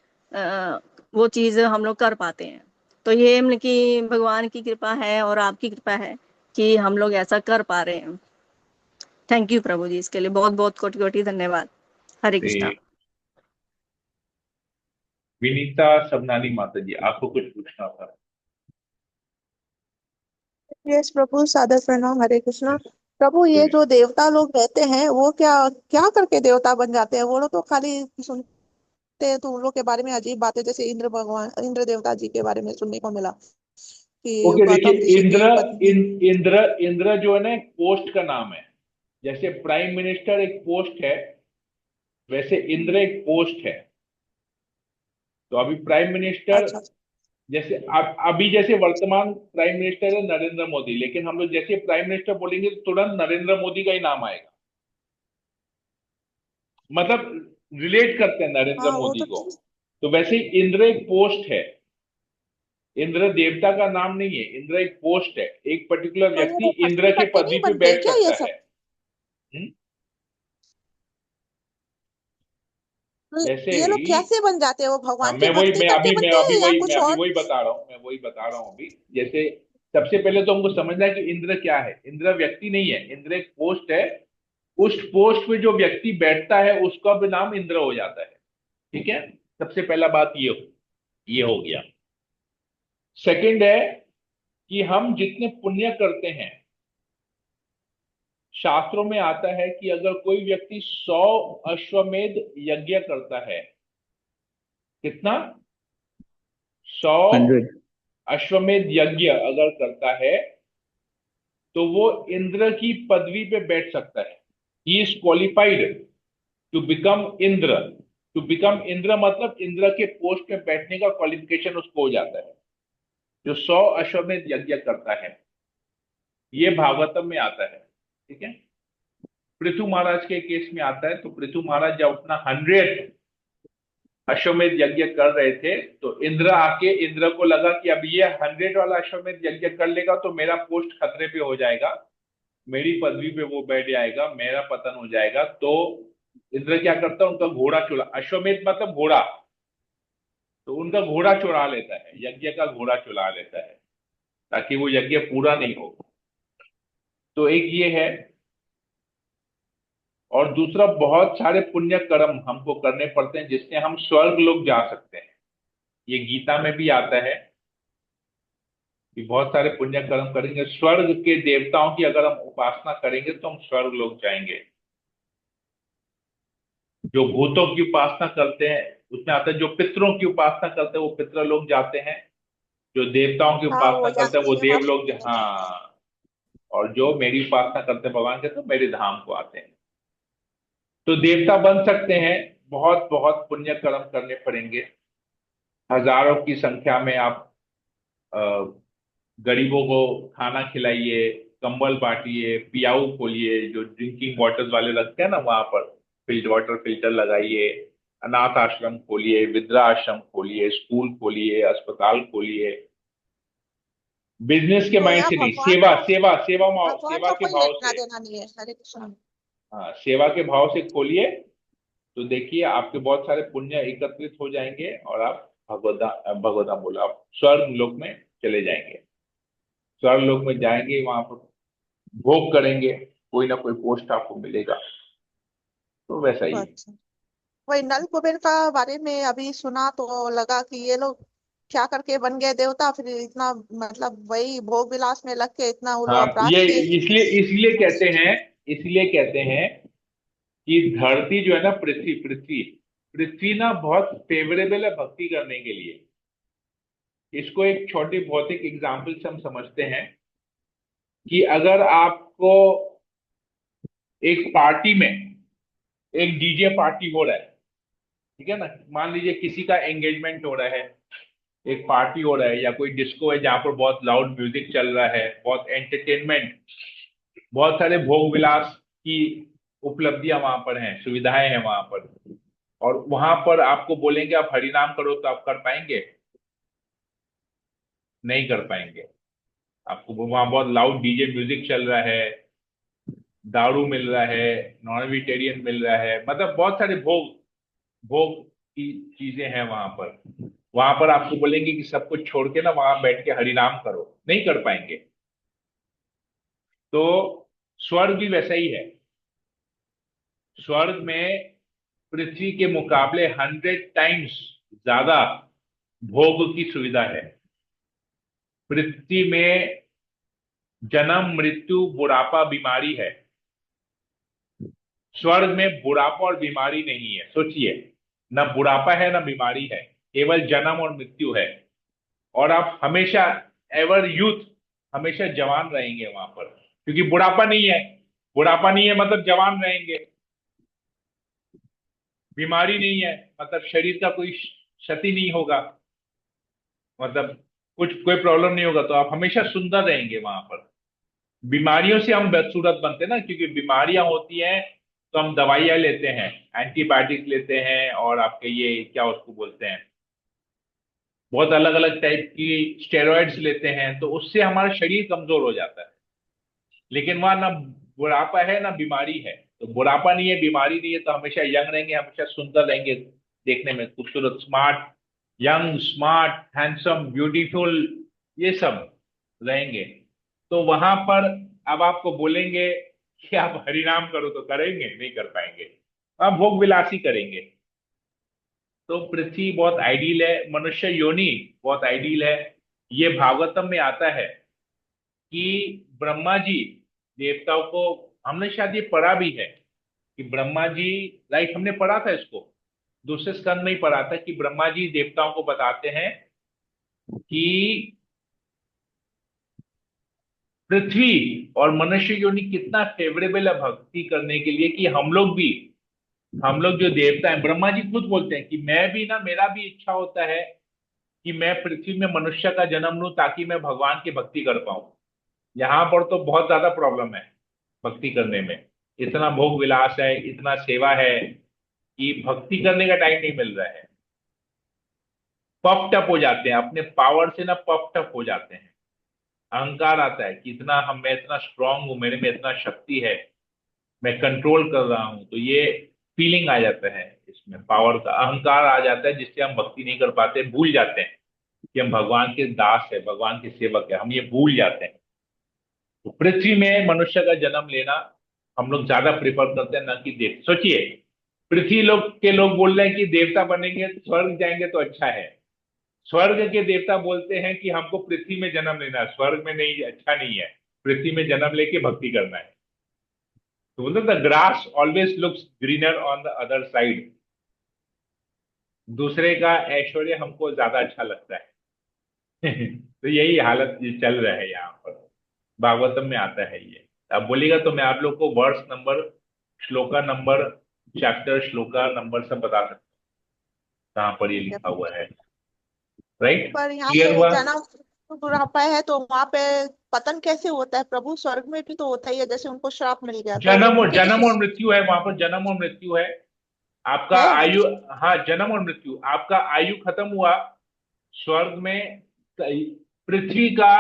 वो चीज हम लोग कर पाते हैं। तो ये मतलब कि भगवान की कृपा है और आपकी कृपा है कि हम लोग ऐसा कर पा रहे हैं। थैंक यू प्रभु जी, इसके लिए बहुत बहुत कोटि कोटि धन्यवाद। हरे कृष्णा। विनीता सबनानी माता जी, आपको कुछ पूछना था? यस प्रभु, सादर प्रणाम, हरे कृष्णा। प्रभु, ये जी। जो देवता लोग रहते हैं वो क्या क्या करके देवता बन जाते हैं? वो लोग तो खाली सुनते हैं तो उन लोग के बारे में अजीब बातें, जैसे इंद्र भगवान, इंद्र देवता जी के बारे में सुनने को मिला कि ओके, देखिए, गौतम ऋषि की इंद्र पत्नी। इंद्र इंद्र जो है ना, एक पोस्ट का नाम है। जैसे प्राइम मिनिस्टर एक पोस्ट है, वैसे इंद्र एक पोस्ट है। तो अभी प्राइम मिनिस्टर, अच्छा। जैसे अभी जैसे वर्तमान प्राइम मिनिस्टर है नरेंद्र मोदी, लेकिन हम लोग जैसे प्राइम मिनिस्टर बोलेंगे तो तुरंत नरेंद्र मोदी का ही नाम आएगा। मतलब रिलेट करते हैं नरेंद्र हाँ, वो मोदी तो को। ठीक। तो वैसे ही इंद्र एक पोस्ट है। इंद्र देवता का नाम नहीं है, इंद्र एक पोस्ट है। एक पर्टिकुलर तो ये व्यक्ति लोग पट्टी इंद्र के पट्टी नहीं पदवी पे बनते बैठ क्या ये सकता है। सब? हम्म? तो वैसे ये लोग ही, कैसे बन जाते हैं? वो हाँ, भगवान की भक्ति करके मैं बनते अभी हैं या वही कुछ मैं अभी और? वही बता रहा हूँ, मैं वही बता रहा हूँ अभी। जैसे सबसे पहले तो हमको समझना है कि इंद्र क्या है। इंद्र व्यक्ति नहीं है, इंद्र एक पोस्ट है। उस पोस्ट पे जो व्यक्ति बैठता है उसका भी नाम इंद्र हो जाता है। ठीक है, सबसे पहला बात ये हो गया। सेकंड है कि हम जितने पुण्य करते हैं, शास्त्रों में आता है कि अगर कोई व्यक्ति 100 अश्वमेध यज्ञ करता है, कितना? 100 100। अश्वमेध यज्ञ अगर करता है तो वो इंद्र की पदवी पे बैठ सकता है। He is qualified to become Indra. To become Indra मतलब इंद्र के पोस्ट पे बैठने का क्वालिफिकेशन उसको हो जाता है, जो 100 अश्वमेध यज्ञ करता है। ये भागवतम में आता है। ठीक है, पृथु महाराज के केस में आता है। तो पृथु महाराज जब अपना 100 अश्वमेध यज्ञ कर रहे थे तो इंद्र आके, इंद्र को लगा कि अब ये 100 वाला अश्वमेध यज्ञ कर लेगा तो मेरा पोस्ट खतरे पे हो जाएगा, मेरी पदवी पे वो बैठ जाएगा, मेरा पतन हो जाएगा। तो इंद्र क्या करता है, उनका घोड़ा चुरा, अश्वमेध मतलब घोड़ा, तो उनका घोड़ा चुरा लेता है, यज्ञ का घोड़ा चुरा लेता है, ताकि वो यज्ञ पूरा नहीं हो। तो एक ये है। और दूसरा, बहुत सारे पुण्य कर्म हमको करने पड़ते हैं जिससे हम स्वर्ग लोग जा सकते हैं। ये गीता में भी आता है। कि बहुत सारे पुण्य कर्म करेंगे, स्वर्ग के देवताओं की अगर हम उपासना करेंगे तो हम स्वर्ग लोग जाएंगे। जो भूतों की उपासना करते हैं उसमें आता है, जो पितरों की उपासना करते हैं वो पितर लोग जाते हैं, जो देवताओं की हाँ उपासना वो करते हैं जाते वो हैं देव वहाँ लोग, हाँ, और जो मेरी उपासना करते हैं भगवान के तो मेरे धाम को आते हैं। तो देवता बन सकते हैं, बहुत बहुत पुण्य कर्म करने पड़ेंगे। हजारों की संख्या में आप अ, गरीबों को खाना खिलाइए, कंबल बांटिए, पियाऊ खोलिए, जो ड्रिंकिंग वाटर वाले रखते हैं ना वहां पर वाटर फिल्टर लगाइए, अनाथ आश्रम खोलिए, वृद्धा आश्रम खोलिए, स्कूल खोलिए, अस्पताल खोलिए। बिजनेस के तो माइंड यार से नहीं, भगवान सेवा का सेवा सेवा भगवान सेवा का के कोई भाव लेना से। देना नहीं है। हरे कृष्ण। हाँ, सेवा के भाव से खोलिए, तो देखिए आपके बहुत सारे पुण्य एकत्रित हो जाएंगे और आप भगवदा भगवदा बोला आप स्वर्ग लोक में चले जाएंगे। स्वर्ग लोक में जाएंगे, वहां पर भोग करेंगे, कोई ना कोई पोस्ट आपको मिलेगा। तो वैसा ही है। अच्छा, वही नल कुबेर का बारे में अभी सुना तो लगा कि ये लोग क्या करके बन गए देवता, फिर इतना मतलब वही भोग विलास में लग के इतना वो लोग हाँ, अपराध ये किए। इसलिए इसलिए कहते हैं कि धरती जो है ना, पृथ्वी पृथ्वी पृथ्वी ना बहुत फेवरेबल है भक्ति करने के लिए। इसको एक छोटी भौतिक एग्जाम्पल से हम समझते हैं कि अगर आपको एक पार्टी में एक डीजे पार्टी हो रहा है, ठीक है ना, मान लीजिए किसी का एंगेजमेंट हो रहा है, एक पार्टी हो रहा है या कोई डिस्को है जहां पर बहुत लाउड म्यूजिक चल रहा है, बहुत एंटरटेनमेंट, बहुत सारे भोग विलास की उपलब्धियां वहां पर हैं, सुविधाएं हैं वहां पर, और वहां पर आपको बोलेंगे आप हरिनाम करो तो आप कर पाएंगे? नहीं कर पाएंगे। आपको वहां बहुत लाउड डीजे म्यूजिक चल रहा है, दारू मिल रहा है, नॉन वेजिटेरियन मिल रहा है, मतलब बहुत सारे भोग भोग की चीजें हैं वहां पर। वहां पर आपको बोलेंगे कि सब कुछ छोड़ के ना वहां बैठ के हरिनाम करो, नहीं कर पाएंगे। तो स्वर्ग भी वैसा ही है। स्वर्ग में पृथ्वी के मुकाबले 100 टाइम्स ज्यादा भोग की सुविधा है। पृथ्वी में जन्म मृत्यु बुढ़ापा बीमारी है, स्वर्ग में बुढ़ापा और बीमारी नहीं है। सोचिए, ना बुढ़ापा है ना बीमारी है, केवल जन्म और मृत्यु है। और आप हमेशा एवर यूथ, हमेशा जवान रहेंगे वहां पर, क्योंकि बुढ़ापा नहीं है। बुढ़ापा नहीं है मतलब जवान रहेंगे, बीमारी नहीं है मतलब शरीर का कोई क्षति नहीं होगा, मतलब कुछ कोई प्रॉब्लम नहीं होगा, तो आप हमेशा सुंदर रहेंगे वहां पर। बीमारियों से हम बदसूरत बनते हैं ना, क्योंकि बीमारियां होती हैं तो हम दवाइयां लेते हैं, एंटीबायोटिक लेते हैं, और आपके ये क्या उसको बोलते हैं, बहुत अलग अलग टाइप की स्टेरॉइड्स लेते हैं, तो उससे हमारा शरीर कमजोर हो जाता है। लेकिन वहां ना बुढ़ापा है ना बीमारी है, तो बुढ़ापा नहीं है बीमारी नहीं है, तो हमेशा यंग रहेंगे, हमेशा सुंदर रहेंगे, देखने में खूबसूरत, smart, young smart handsome beautiful, ये सब रहेंगे। तो वहां पर अब आपको बोलेंगे कि आप हरिनाम करो तो करेंगे? नहीं कर पाएंगे, आप भोग विलासी करेंगे। तो पृथ्वी बहुत आइडियल है, मनुष्य योनि बहुत आइडियल है। ये भागवतम में आता है कि ब्रह्मा जी देवताओं को, हमने शायद ये पढ़ा भी है कि ब्रह्मा जी, राइट, हमने पढ़ा था इसको, दूसरे स्कंद में ही पढ़ा था कि ब्रह्मा जी देवताओं को बताते हैं कि पृथ्वी और मनुष्य योनि कितना फेवरेबल है भक्ति करने के लिए, कि हम लोग जो देवता हैं, ब्रह्मा जी खुद बोलते हैं कि मैं भी ना, मेरा भी इच्छा होता है कि मैं पृथ्वी में मनुष्य का जन्म लूं ताकि मैं भगवान की भक्ति कर पाऊं। यहाँ पर तो बहुत ज्यादा प्रॉब्लम है भक्ति करने में, इतना भोग विलास है, इतना सेवा है कि भक्ति करने का टाइम नहीं मिल रहा है। पफ्ड अप हो जाते हैं अपने पावर से ना, पफ्ड अप हो जाते हैं, अहंकार आता है कि इतना मैं इतना स्ट्रांग हूं, मेरे में इतना शक्ति है, मैं कंट्रोल कर रहा हूं, तो ये फीलिंग आ जाता है, इसमें पावर का अहंकार आ जाता है, जिससे हम भक्ति नहीं कर पाते, भूल जाते हैं कि हम भगवान के दास है, भगवान के सेवक है, हम ये भूल जाते हैं। तो पृथ्वी में मनुष्य का जन्म लेना हम लोग ज्यादा प्रेफर करते हैं, ना कि देव। सोचिए, पृथ्वी लोग के लोग बोल रहे हैं कि देवता बनेंगे, स्वर्ग जाएंगे तो अच्छा है, स्वर्ग के देवता बोलते हैं कि हमको पृथ्वी में जन्म लेना है, स्वर्ग में नहीं, अच्छा नहीं है, पृथ्वी में जन्म लेके भक्ति करना है। तो बोलते the grass always looks greener on the other side. दूसरे का ऐश्वर्य हमको ज्यादा अच्छा लगता है। तो यही हालत ये चल रहा है यहाँ पर, भागवतम में आता है ये। आप बोलिएगा तो मैं आप लोग को वर्ष number, shloka number, chapter shloka number सब बता सकता हूँ कहाँ पर ये लिखा हुआ है। राइट, पर यहाँ क्लियर पे हुआ? जन्म बुढ़ापा है तो वहां पे पतन कैसे होता है प्रभु? स्वर्ग में भी तो होता ही है, जैसे उनको श्राप मिल गया तो जन्म और उनके भी जन्म और मृत्यु है वहां पर, जन्म और मृत्यु है आपका है। आयु। हाँ, जन्म और मृत्यु, आपका आयु खत्म हुआ स्वर्ग में, पृथ्वी का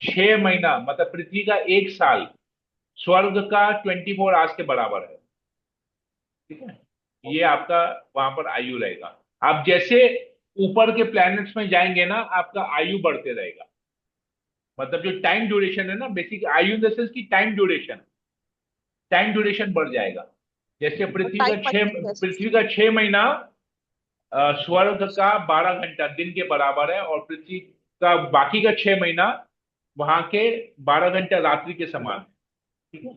6 महीना, मतलब पृथ्वी का 1 साल स्वर्ग का 24 आवर्स के बराबर है। ठीक है, ये आपका वहां पर आयु रहेगा। आप जैसे ऊपर के प्लैनेट्स में जाएंगे ना, आपका आयु बढ़ते रहेगा। मतलब जो टाइम ड्यूरेशन है ना, बेसिक आयु इन द सेंस की टाइम ड्यूरेशन बढ़ जाएगा। जैसे और टाइम पृथ्वी का 6 महीना स्वर्ग का 12 घंटा दिन के बराबर है, और पृथ्वी का बाकी का 6 महीना वहां के 12 घंटा रात्रि के समान है। ठीक है,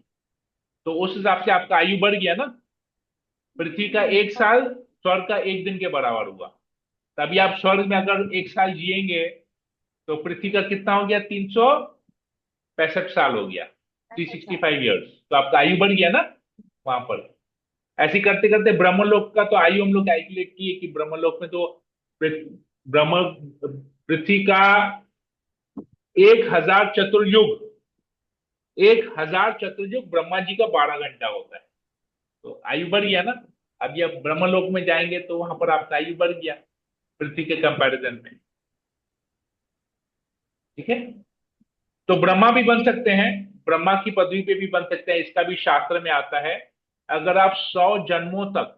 तो उस हिसाब से आपका आयु बढ़ गया ना। पृथ्वी का 1 साल स्वर्ग का 1 दिन के बराबर हुआ। तभी आप स्वर्ग में अगर 1 साल जिएंगे तो पृथ्वी का कितना हो गया? 365 साल हो गया, 365 ईयर्स। तो आपका आयु बढ़ गया ना वहां पर। ऐसे करते करते ब्रह्मलोक का तो आयु हम लोग कैलकुलेट किए कि ब्रह्मलोक में तो ब्रह्म पृथ्वी का 1000 चतुर्युग, 1000 चतुर्युग ब्रह्मा जी का 12 घंटा होता है। तो आयु बढ़ गया ना। अब ये ब्रह्मलोक में जाएंगे तो वहां पर आपका आयु बढ़ गया पृथ्वी के कंपैरिजन में। ठीक है, तो ब्रह्मा भी बन सकते हैं, ब्रह्मा की पदवी पे भी बन सकते हैं, इसका भी शास्त्र में आता है। अगर आप 100 जन्मों तक,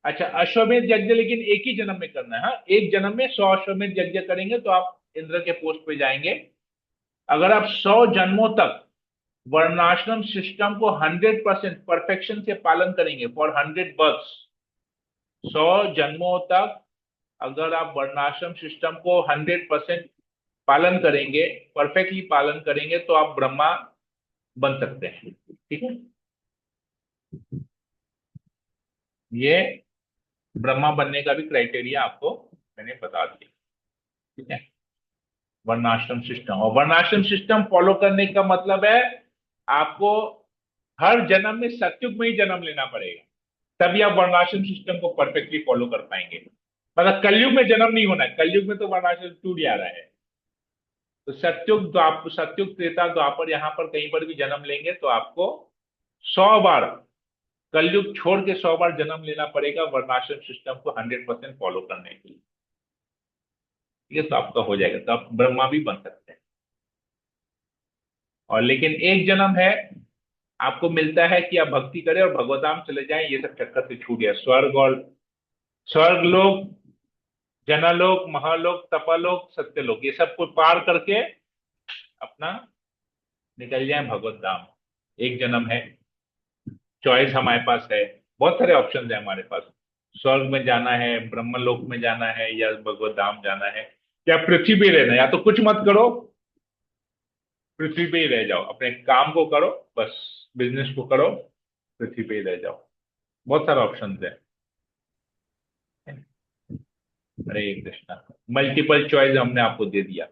अच्छा अश्वमेध यज्ञ लेकिन एक ही जन्म में करना है। हाँ, एक जन्म में 100 अश्वमेध यज्ञ करेंगे तो आप इंद्र के पोस्ट पे जाएंगे। अगर आप 100 जन्मों तक वर्णाश्रम सिस्टम को 100% परफेक्शन से पालन करेंगे फॉर 100 बर्थ्स, 100 जन्मों तक अगर आप वर्णाश्रम सिस्टम को 100% पालन करेंगे, परफेक्टली पालन करेंगे, तो आप ब्रह्मा बन सकते हैं। ठीक है, ये ब्रह्मा बनने का भी क्राइटेरिया आपको मैंने बता दिया। ठीक है, वर्णाश्रम सिस्टम, और वर्णाश्रम सिस्टम फॉलो करने का मतलब है आपको हर जन्म में सतयुग में ही जन्म लेना पड़ेगा, तभी आप वर्णाश्रम सिस्टम को परफेक्टली फॉलो कर पाएंगे। मतलब कलयुग में जन्म नहीं होना है, कलयुग में तो वर्णाश्रम टूट जा रहा है। तो सतयुग त्रेता द्वापर यहाँ पर कहीं पर भी जन्म लेंगे तो आपको 100 बार, कलयुग छोड़ के 100 बार जन्म लेना पड़ेगा वर्णाश्रम सिस्टम को 100% फॉलो करने के लिए। ठीक है, तो आपका हो जाएगा, तो आप ब्रह्मा भी बन सकते हैं। और लेकिन एक जन्म है आपको मिलता है कि आप भक्ति करें और भगवताम चले जाएं, ये सब चक्कर से छूट गया। स्वर्ग लोक, जनलोक, महालोक, तपलोक, सत्यलोक, ये सब को पार करके अपना निकल जाए भगवत धाम। एक जन्म है, चॉइस हमारे पास है, बहुत सारे ऑप्शन है हमारे पास। स्वर्ग में जाना है, ब्रह्मलोक में जाना है, या भगवत धाम जाना है, या पृथ्वी पे रहना है। या तो कुछ मत करो, पृथ्वी पे ही रह जाओ, अपने काम को करो, बस बिजनेस को करो, पृथ्वी पे ही रह जाओ। बहुत सारे ऑप्शन है। हरे कृष्णा, मल्टीपल चॉइस हमने आपको दे दिया।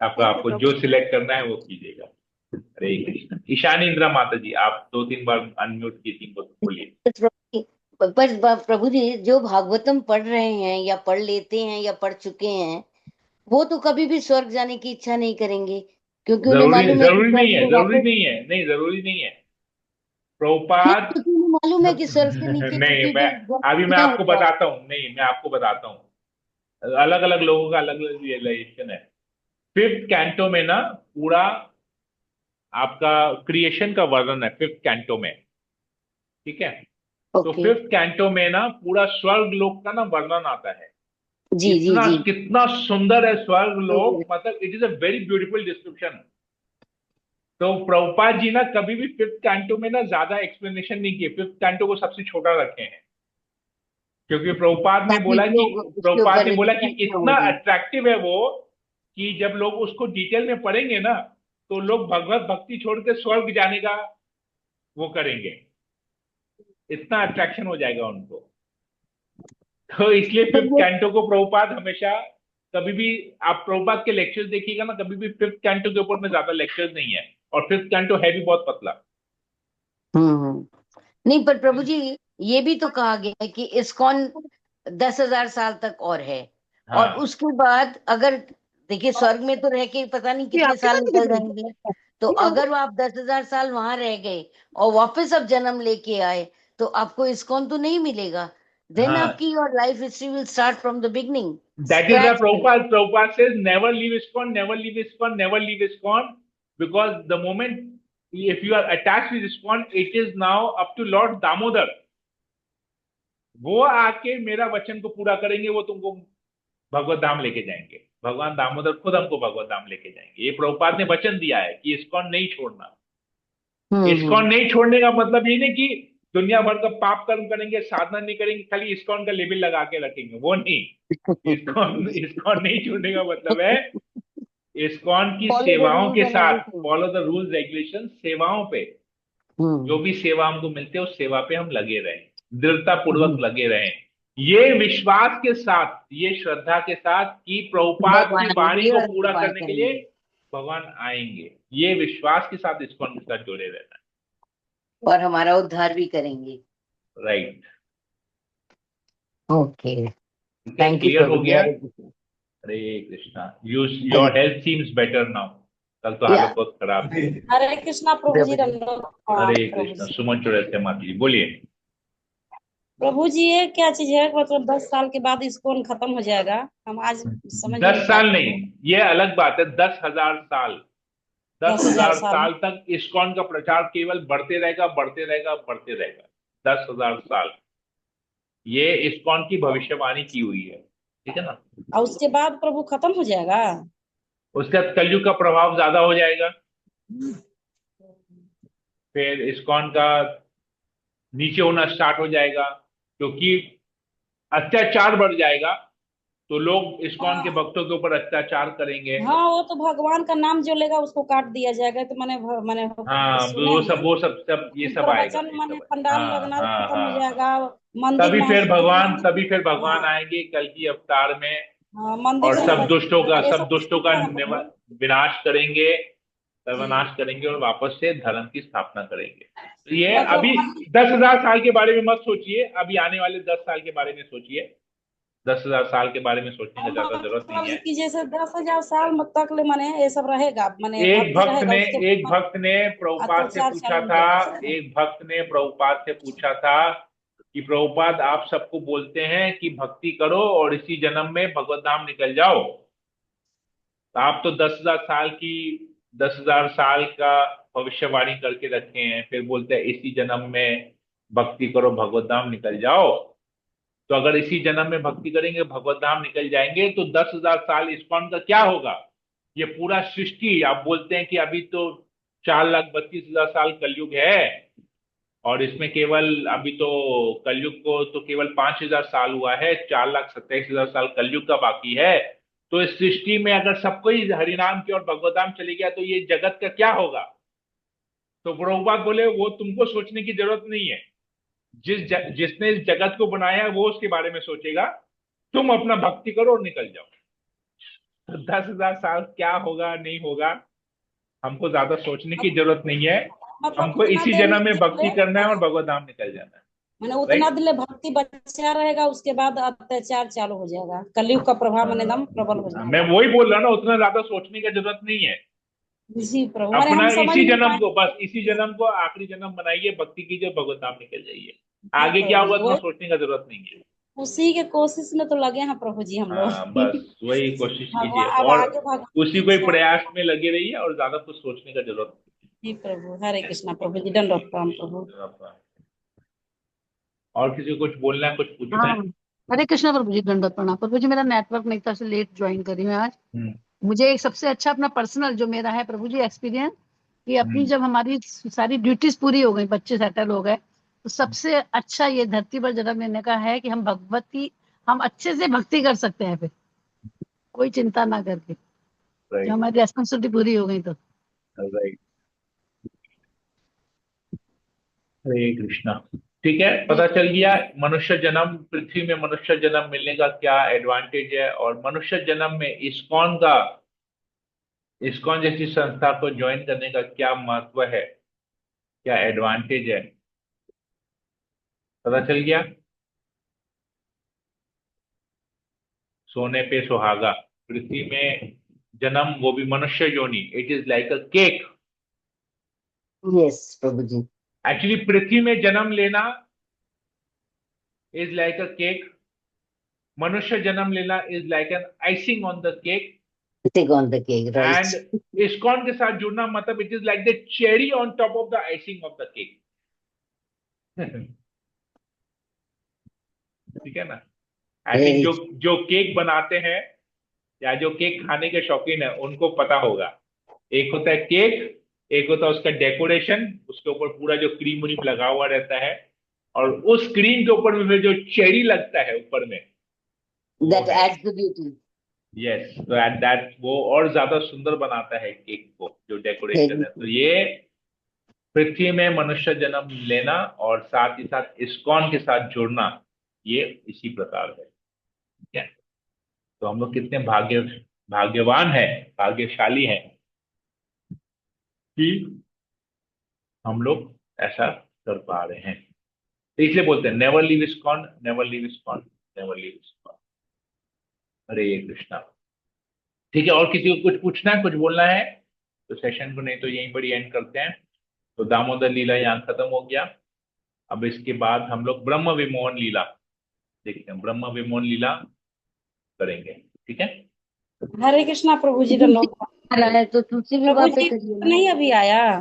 आपको जो सिलेक्ट करना है वो कीजिएगा। हरे कृष्णा। ईशान इंद्रा माता जी, आप 2-3 बार अनम्यूट की थी, बोलिए। पर प्रभु जी, जो भागवतम पढ़ रहे हैं या पढ़ लेते हैं या पढ़ चुके हैं, वो तो कभी भी स्वर्ग जाने की इच्छा नहीं करेंगे, क्योंकि उन्हें मालूम है कि जरूरी नहीं स्वर्ग है, में जरूरी वापस नहीं है, नहीं जरूरी नहीं है नहीं, प्रभुपाद। क्योंकि उन्हें मालूम है कि स्वर्ग से नीचे नहीं, कभी मैं भी अभी मैं ना आपको होगा। बताता हूँ, नहीं मैं आपको बताता हूँ, अलग अलग लोगों का अलग अलग रियलाइजेशन है। 5th कैंटो में ना पूरा आपका क्रिएशन का वर्णन है 5th कैंटो में। ठीक है, तो ओके। 5th कैंटो में ना पूरा स्वर्ग लोक का ना वर्णन आता है। जी जी जी। कितना सुंदर है स्वर्ग लोक, मतलब it is a very beautiful description. तो प्रभुपाद जी ना कभी भी 5th कैंटो में ना ज्यादा एक्सप्लेनेशन नहीं किए, 5th कैंटो को सबसे छोटा रखे हैं। क्योंकि प्रभुपाद ने ताकि बोला कि लोग उसके ऊपर इतना हो जाए। अट्रैक्टिव है वो कि जब लोग उसको डिटेल में पढ़ेंगे ना तो लोग भगवत भक्ति छोड़ के स्वर्ग जाने का वो करेंगे, इतना अट्रैक्शन हो जाएगा उनको। तो इसलिए तो फिफ्थ ये कैंटो को प्रभुपाद हमेशा, कभी भी आप प्रभुपाद के लेक्चर्स देखिएगा ना, कभी भी फिफ्थ कैंटो के ऊपर में ज्यादा लेक्चर्स नहीं है, और फिफ्थ कैंटो है भी बहुत पतला। नहीं, पर प्रभु जी ये भी तो कहा गया है कि इस्कॉन 10,000 साल तक और है, और हाँ उसके बाद अगर देखिए स्वर्ग में तो रह के पता नहीं कितने साल निकल जाएंगे, तो अगर आप 10,000 साल वहां रह गए और वापस अब जन्म लेके आए तो आपको इस्कॉन तो नहीं मिलेगा। देन हाँ, आपकी your life history will start from the beginning, that is why scratch. Prabhupada says never leave ISKCON, never leave ISKCOन, never leave ISKCON, because the moment if you are attached with ISKCON, it is now up to Lord Damodar. वो आके मेरा वचन को पूरा करेंगे, वो तुमको भगवत धाम लेके जाएंगे, भगवान दामोदर खुद हमको भगवत धाम लेके जाएंगे। ये प्रभुपाद ने वचन दिया है कि ISKCOन नहीं छोड़ना। ISKCOन नहीं छोड़ने का मतलब ये नहीं कि दुनिया भर का पाप कर्म करेंगे, साधना नहीं करेंगे, खाली ISKCOन का लेबल लगा के रखेंगे, वो नहीं। ISKCOन नहीं छोड़ने का मतलब है ISKCOन की सेवाओं के साथ फॉलो द रूल्स रेगुलेशन, सेवाओं पे जो भी सेवा हमको मिलते है उस सेवा पे हम लगे रहें, दृढ़ता पूर्वक लगे रहें, ये विश्वास के साथ, ये श्रद्धा के साथ कि प्रभुपाद की वाणी को पूरा करने के लिए भगवान आएंगे, ये विश्वास के साथ ISKCOन के साथ जुड़े रहना है और हमारा उद्धार भी करेंगे। Right. Okay, thank you. Clear हो गया? Hare Krishna. Your health seems better now, कल तो हालत बहुत खराब थी। हरे कृष्णा प्रभु जी। हरे कृष्णा। सुमन चौरसिया माता जी बोलिए। प्रभु जी ये क्या चीज है, मतलब 10 साल के बाद ISKCOन खत्म हो जाएगा? हम आज समझ 10 साल नहीं, ये अलग बात है, 10,000 साल, 10,000 साल तक ISKCOन का प्रचार केवल बढ़ते रहेगा, बढ़ते रहेगा, बढ़ते रहेगा। 10,000 साल ये ISKCOन की भविष्यवाणी की हुई है, ठीक है ना। और उसके बाद प्रभु खत्म हो जाएगा, उसके बाद कलयुग का प्रभाव ज्यादा हो जाएगा, फिर ISKCOन का नीचे होना स्टार्ट हो जाएगा, क्योंकि अत्याचार बढ़ जाएगा, तो लोग ISKCOन के भक्तों के ऊपर अत्याचार करेंगे। हाँ वो तो भगवान का नाम जो लेगा उसको काट दिया जाएगा, तो मैंने हाँ वो सब ये सब आएगा, माने पंडाल लगना खत्म हो जाएगा, तभी फिर भगवान आएंगे कल की अवतार में, और सब दुष्टों का विनाश करेंगे, सर्वनाश करेंगे, और वापस से धर्म की स्थापना करेंगे। तो ये अभी 10,000 साल के बारे में मत सोचिए, अभी आने वाले 10 साल के बारे में सोचिए। 10,000 साल के बारे में सोचने की ज्यादा जरूरत नहीं है। कि जैसे 10,000 साल तक ले माने ये सब रहेगा, माने एक भक्त ने प्रभुपाद से पूछा था, एक भक्त ने प्रभुपाद से पूछा था कि प्रभुपाद आप सबको बोलते हैं कि भक्ति करो और इसी जन्म में भगवत धाम निकल जाओ, तो आप तो 10,000 साल का भविष्यवाणी करके रखे हैं, फिर बोलते हैं इसी जन्म में भक्ति करो भगवत धाम निकल जाओ। तो अगर इसी जन्म में भक्ति करेंगे भगवत धाम निकल जाएंगे, तो 10,000 साल ISKCOन का क्या होगा? ये पूरा सृष्टि, आप बोलते हैं कि अभी तो 4,32,000 साल कलयुग है, और इसमें केवल अभी तो कलयुग को तो केवल 5,000 साल हुआ है, 4,27,000 साल कलयुग का बाकी है। तो इस सृष्टि में अगर सबको ही हरिनाम की और भगवत धाम चले गया तो ये जगत का क्या होगा? तो प्रभुपाद बोले वो तुमको सोचने की जरूरत नहीं है, जिसने इस जगत को बनाया है वो उसके बारे में सोचेगा, तुम अपना भक्ति करो और निकल जाओ। तो 10,000 साल क्या होगा नहीं होगा हमको ज्यादा सोचने की जरूरत नहीं है, हमको इसी जन्म में भक्ति करना है और भगवत धाम निकल जाना है। मैंने उतना दिल भक्ति बचा रहेगा, उसके बाद अत्याचार चालू हो जाएगा, कलयुग का प्रभाव मैंने एकदम प्रबल हो जाएगा। मैं वही बोल रहा हूँ ना, उतना ज्यादा सोचने की जरूरत नहीं है। जी प्रभु, अपना इसी जन्म को, बस इसी जन्म को आखिरी जन्म बनाइए, भक्ति कीजिए, भगवत धाम निकल जाइए, आगे क्या होगा इतना सोचने का जरूरत नहीं है। उसी के कोशिश में तो लगे हैं प्रभु जी हम लोग। बस वही कोशिश कीजिए और उसी को प्रयास में लगे रहिए, और ज्यादा कुछ सोचने का जरूरत नहीं। जी प्रभु, हरे कृष्णा प्रभु जी, दंडवत प्रणाम प्रभु। और किसी को कुछ बोलना है, कुछ पूछना है? हरे कृष्णा प्रभु जी, दंडवत प्रणाम प्रभु जी। मेरा नेटवर्क नहीं था, से लेट ज्वाइन करी मैं आज। मुझे एक सबसे अच्छा अपना पर्सनल जो मेरा है प्रभु जी एक्सपीरियंस, कि अपनी जब हमारी सारी ड्यूटीज पूरी हो गई, बच्चे सेटल हो गए, तो सबसे अच्छा ये धरती पर जन्म लेने का है कि हम अच्छे से भक्ति कर सकते हैं फिर, कोई चिंता ना करके, जो राइट हमारी रेस्पॉन्सिबिलिटी पूरी हो गई तो। राइट। हरे कृष्णा। ठीक है, पता चल गया मनुष्य जन्म, पृथ्वी में मनुष्य जन्म मिलने का क्या एडवांटेज है, और मनुष्य जन्म में इस्कॉन जैसी संस्था को ज्वाइन करने का क्या महत्व है, क्या एडवांटेज है, पता चल गया। सोने पे सुहागा, पृथ्वी में जन्म, वो भी मनुष्य योनि, it is like a cake. Yes प्रभु जी। एक्चुअली पृथ्वी में जन्म लेना इज लाइक अ केक, मनुष्य जन्म लेना is like an icing on the cake, Take on the cake, right? And ISKCON के साथ जुड़ना मतलब it is like the cherry on top of the icing of the cake. ठीक है ना। आई थिंक जो जो केक बनाते हैं या जो केक खाने के शौकीन है उनको पता होगा, एक होता है केक, एक होता है उसका डेकोरेशन, उसके ऊपर पूरा जो क्रीम व्रीम लगा हुआ रहता है, और उस क्रीम के ऊपर में फिर जो चेरी लगता है ऊपर में, That adds the beauty. Yes, तो एट दैट वो और ज्यादा सुंदर बनाता है केक को, जो डेकोरेशन है। तो ये पृथ्वी में मनुष्य जन्म लेना और साथ ही साथ इस्कॉन के साथ जुड़ना, ये इसी प्रकार है। ठीक है, तो हम लोग कितने भाग्यवान है, भाग्यशाली हैं कि हम लोग ऐसा कर पा रहे हैं। तो इसलिए बोलते हैं never leave ISKCON, never leave ISKCON, never leave ISKCON. Hare Krishna. ठीक है, और किसी को कुछ पूछना है, कुछ बोलना है तो सेशन को, नहीं तो यहीं पर ही एंड करते हैं। तो दामोदर लीला यहाँ खत्म हो गया। अब इसके बाद हम लोग ब्रह्म विमोहन लीला देखते हैं, ब्रह्म विमोहन लीला करेंगे। ठीक है, हरे कृष्णा प्रभु जी का लोग है तो तुलसी प्रभु विवाह पे जी करिए ना। नहीं अभी आया,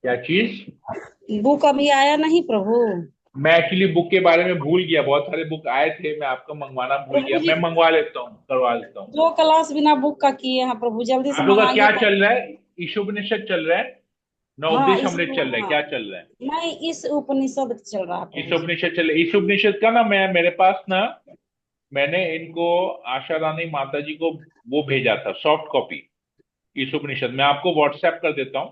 क्या चीज? बुक अभी आया नहीं प्रभु। मैं एक्चुअली बुक के बारे में भूल गया, बहुत सारे बुक आए थे, मैं आपको मंगवाना भूल प्रभु गया। जी मैं मंगवा लेता हूँ, करवा लेता हूँ। 2 क्लास बिना बुक का किए हैं प्रभु, जल्दी से आप लोग का क्या मंगाइए। चल रहा है? ईशोपनिषद चल रहा है, हाँ नवोपदेश इस अमृत चल रहा है, हाँ क्या चल रहा है? नहीं, इस उपनिषद चल रहा है प्रभु जी। ईशोपनिषद चल रहा है। ईशोपनिषद का ना, मैं मेरे पास ना, मैंने इनको आशा रानी माता जी को वो भेजा था, सॉफ्ट कॉपी ईशोपनिषद। मैं आपको व्हाट्सएप कर देता हूँ।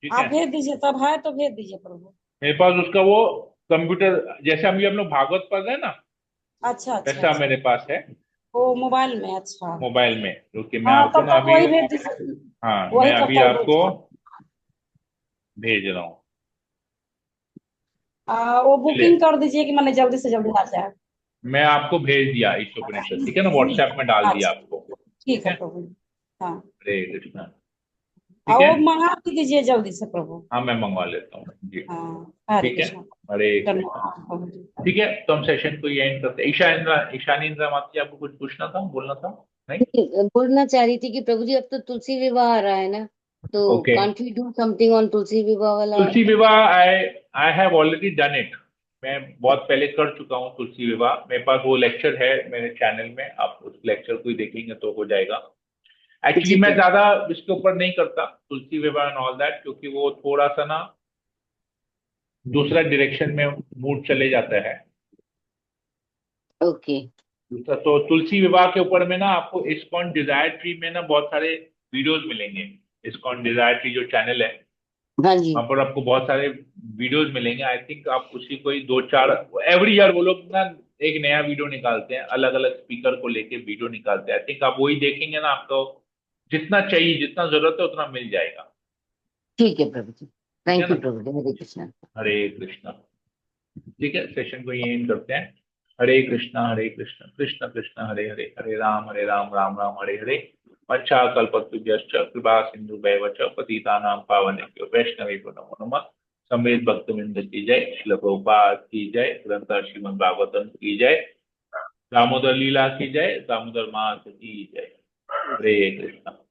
ठीक आप है, भेज दीजिए, तब है तो भेज दीजिए प्रभु। मेरे पास उसका वो कंप्यूटर, जैसे हम लोग भागवत पढ़ रहे हैं ना, अच्छा अच्छा वैसा अच्छा, मेरे पास है वो मोबाइल में, अच्छा। मोबाइल में। क्योंकि मैं हाँ आपको तब ना तक अभी, वही भेज दीजिए, हाँ वही मैं तब अभी तक भेज आपको दीजिए। भेज रहा हूँ। वो चलिए, बुकिंग कर दीजिए कि मैंने जल्दी से जल्दी आ जाए। मैं आपको भेज दिया ईशोपनिषद, ठीक है ना, व्हाट्सएप में डाल दिया अच्छा आपको। ठीक ठीक है है, प्रभु जी। हाँ हरे कृष्णा। ठीक है, वो मंगा भी दीजिए जल्दी से प्रभु। हाँ मैं मंगवा लेता हूँ जी। हाँ हरे ठीक है, कृष्णा। हरे कृष्णा। धन्यवाद प्रभु जी। ठीक है, तो हम सेशन को ये एंड करते हैं। ईशानी इंद्रा माता जी, आपको कुछ पूछना था, बोलना था? नहीं, बोलना चाह रही थी कि प्रभु जी अब तो तुलसी विवाह आ रहा है ना, तो okay. Can't we do something on Tulsi Vivah वाला? Tulsi Vivah, I I have already done it. मैं बहुत पहले कर चुका हूँ तुलसी विवाह। मेरे पास वो लेक्चर है मेरे चैनल में, आप उस लेक्चर को ही देखेंगे तो हो जाएगा। एक्चुअली जी मैं प्रभु। ज्यादा इसके ऊपर नहीं करता तुलसी विवाह एंड ऑल दैट, क्योंकि वो थोड़ा सा ना दूसरा डायरेक्शन में मूड चले जाता है। ओके। तो तुलसी विवाह के ऊपर में ना आपको इस्कॉन डिजायर ट्री में ना बहुत सारे वीडियोस मिलेंगे। इस्कॉन डिजायर ट्री जो चैनल है, हाँ जी। वहां पर आपको बहुत सारे वीडियोस मिलेंगे। आई थिंक आप उसी को ही 2-4 एवरी ईयर वो लोग ना एक नया वीडियो निकालते हैं, अलग अलग स्पीकर को लेके वीडियो निकालते हैं। आई थिंक आप वही देखेंगे ना, आपको जितना चाहिए, जितना जरूरत है उतना मिल जाएगा। ठीक है प्रभु जी, ठीक है थैंक यू ना, प्रभु जी, हरे कृष्णा। हरे कृष्णा। ठीक है, सेशन को यही करते हैं। हरे कृष्णा कृष्ण कृष्ण हरे हरे, हरे राम राम राम हरे हरे। पंचा कल्पतुभ्यश्च कृपा सिंधु च पतितानां पावनेभ्यो वैष्णवेभ्यो नमो नमः। समेत भक्तवृंद की जय, श्रील प्रभुपाद की जय, ग्रंथ श्रीमद् भागवतम की जय, दामोदर लीला की जय, दामोदर मास की जय। हरे कृष्णा।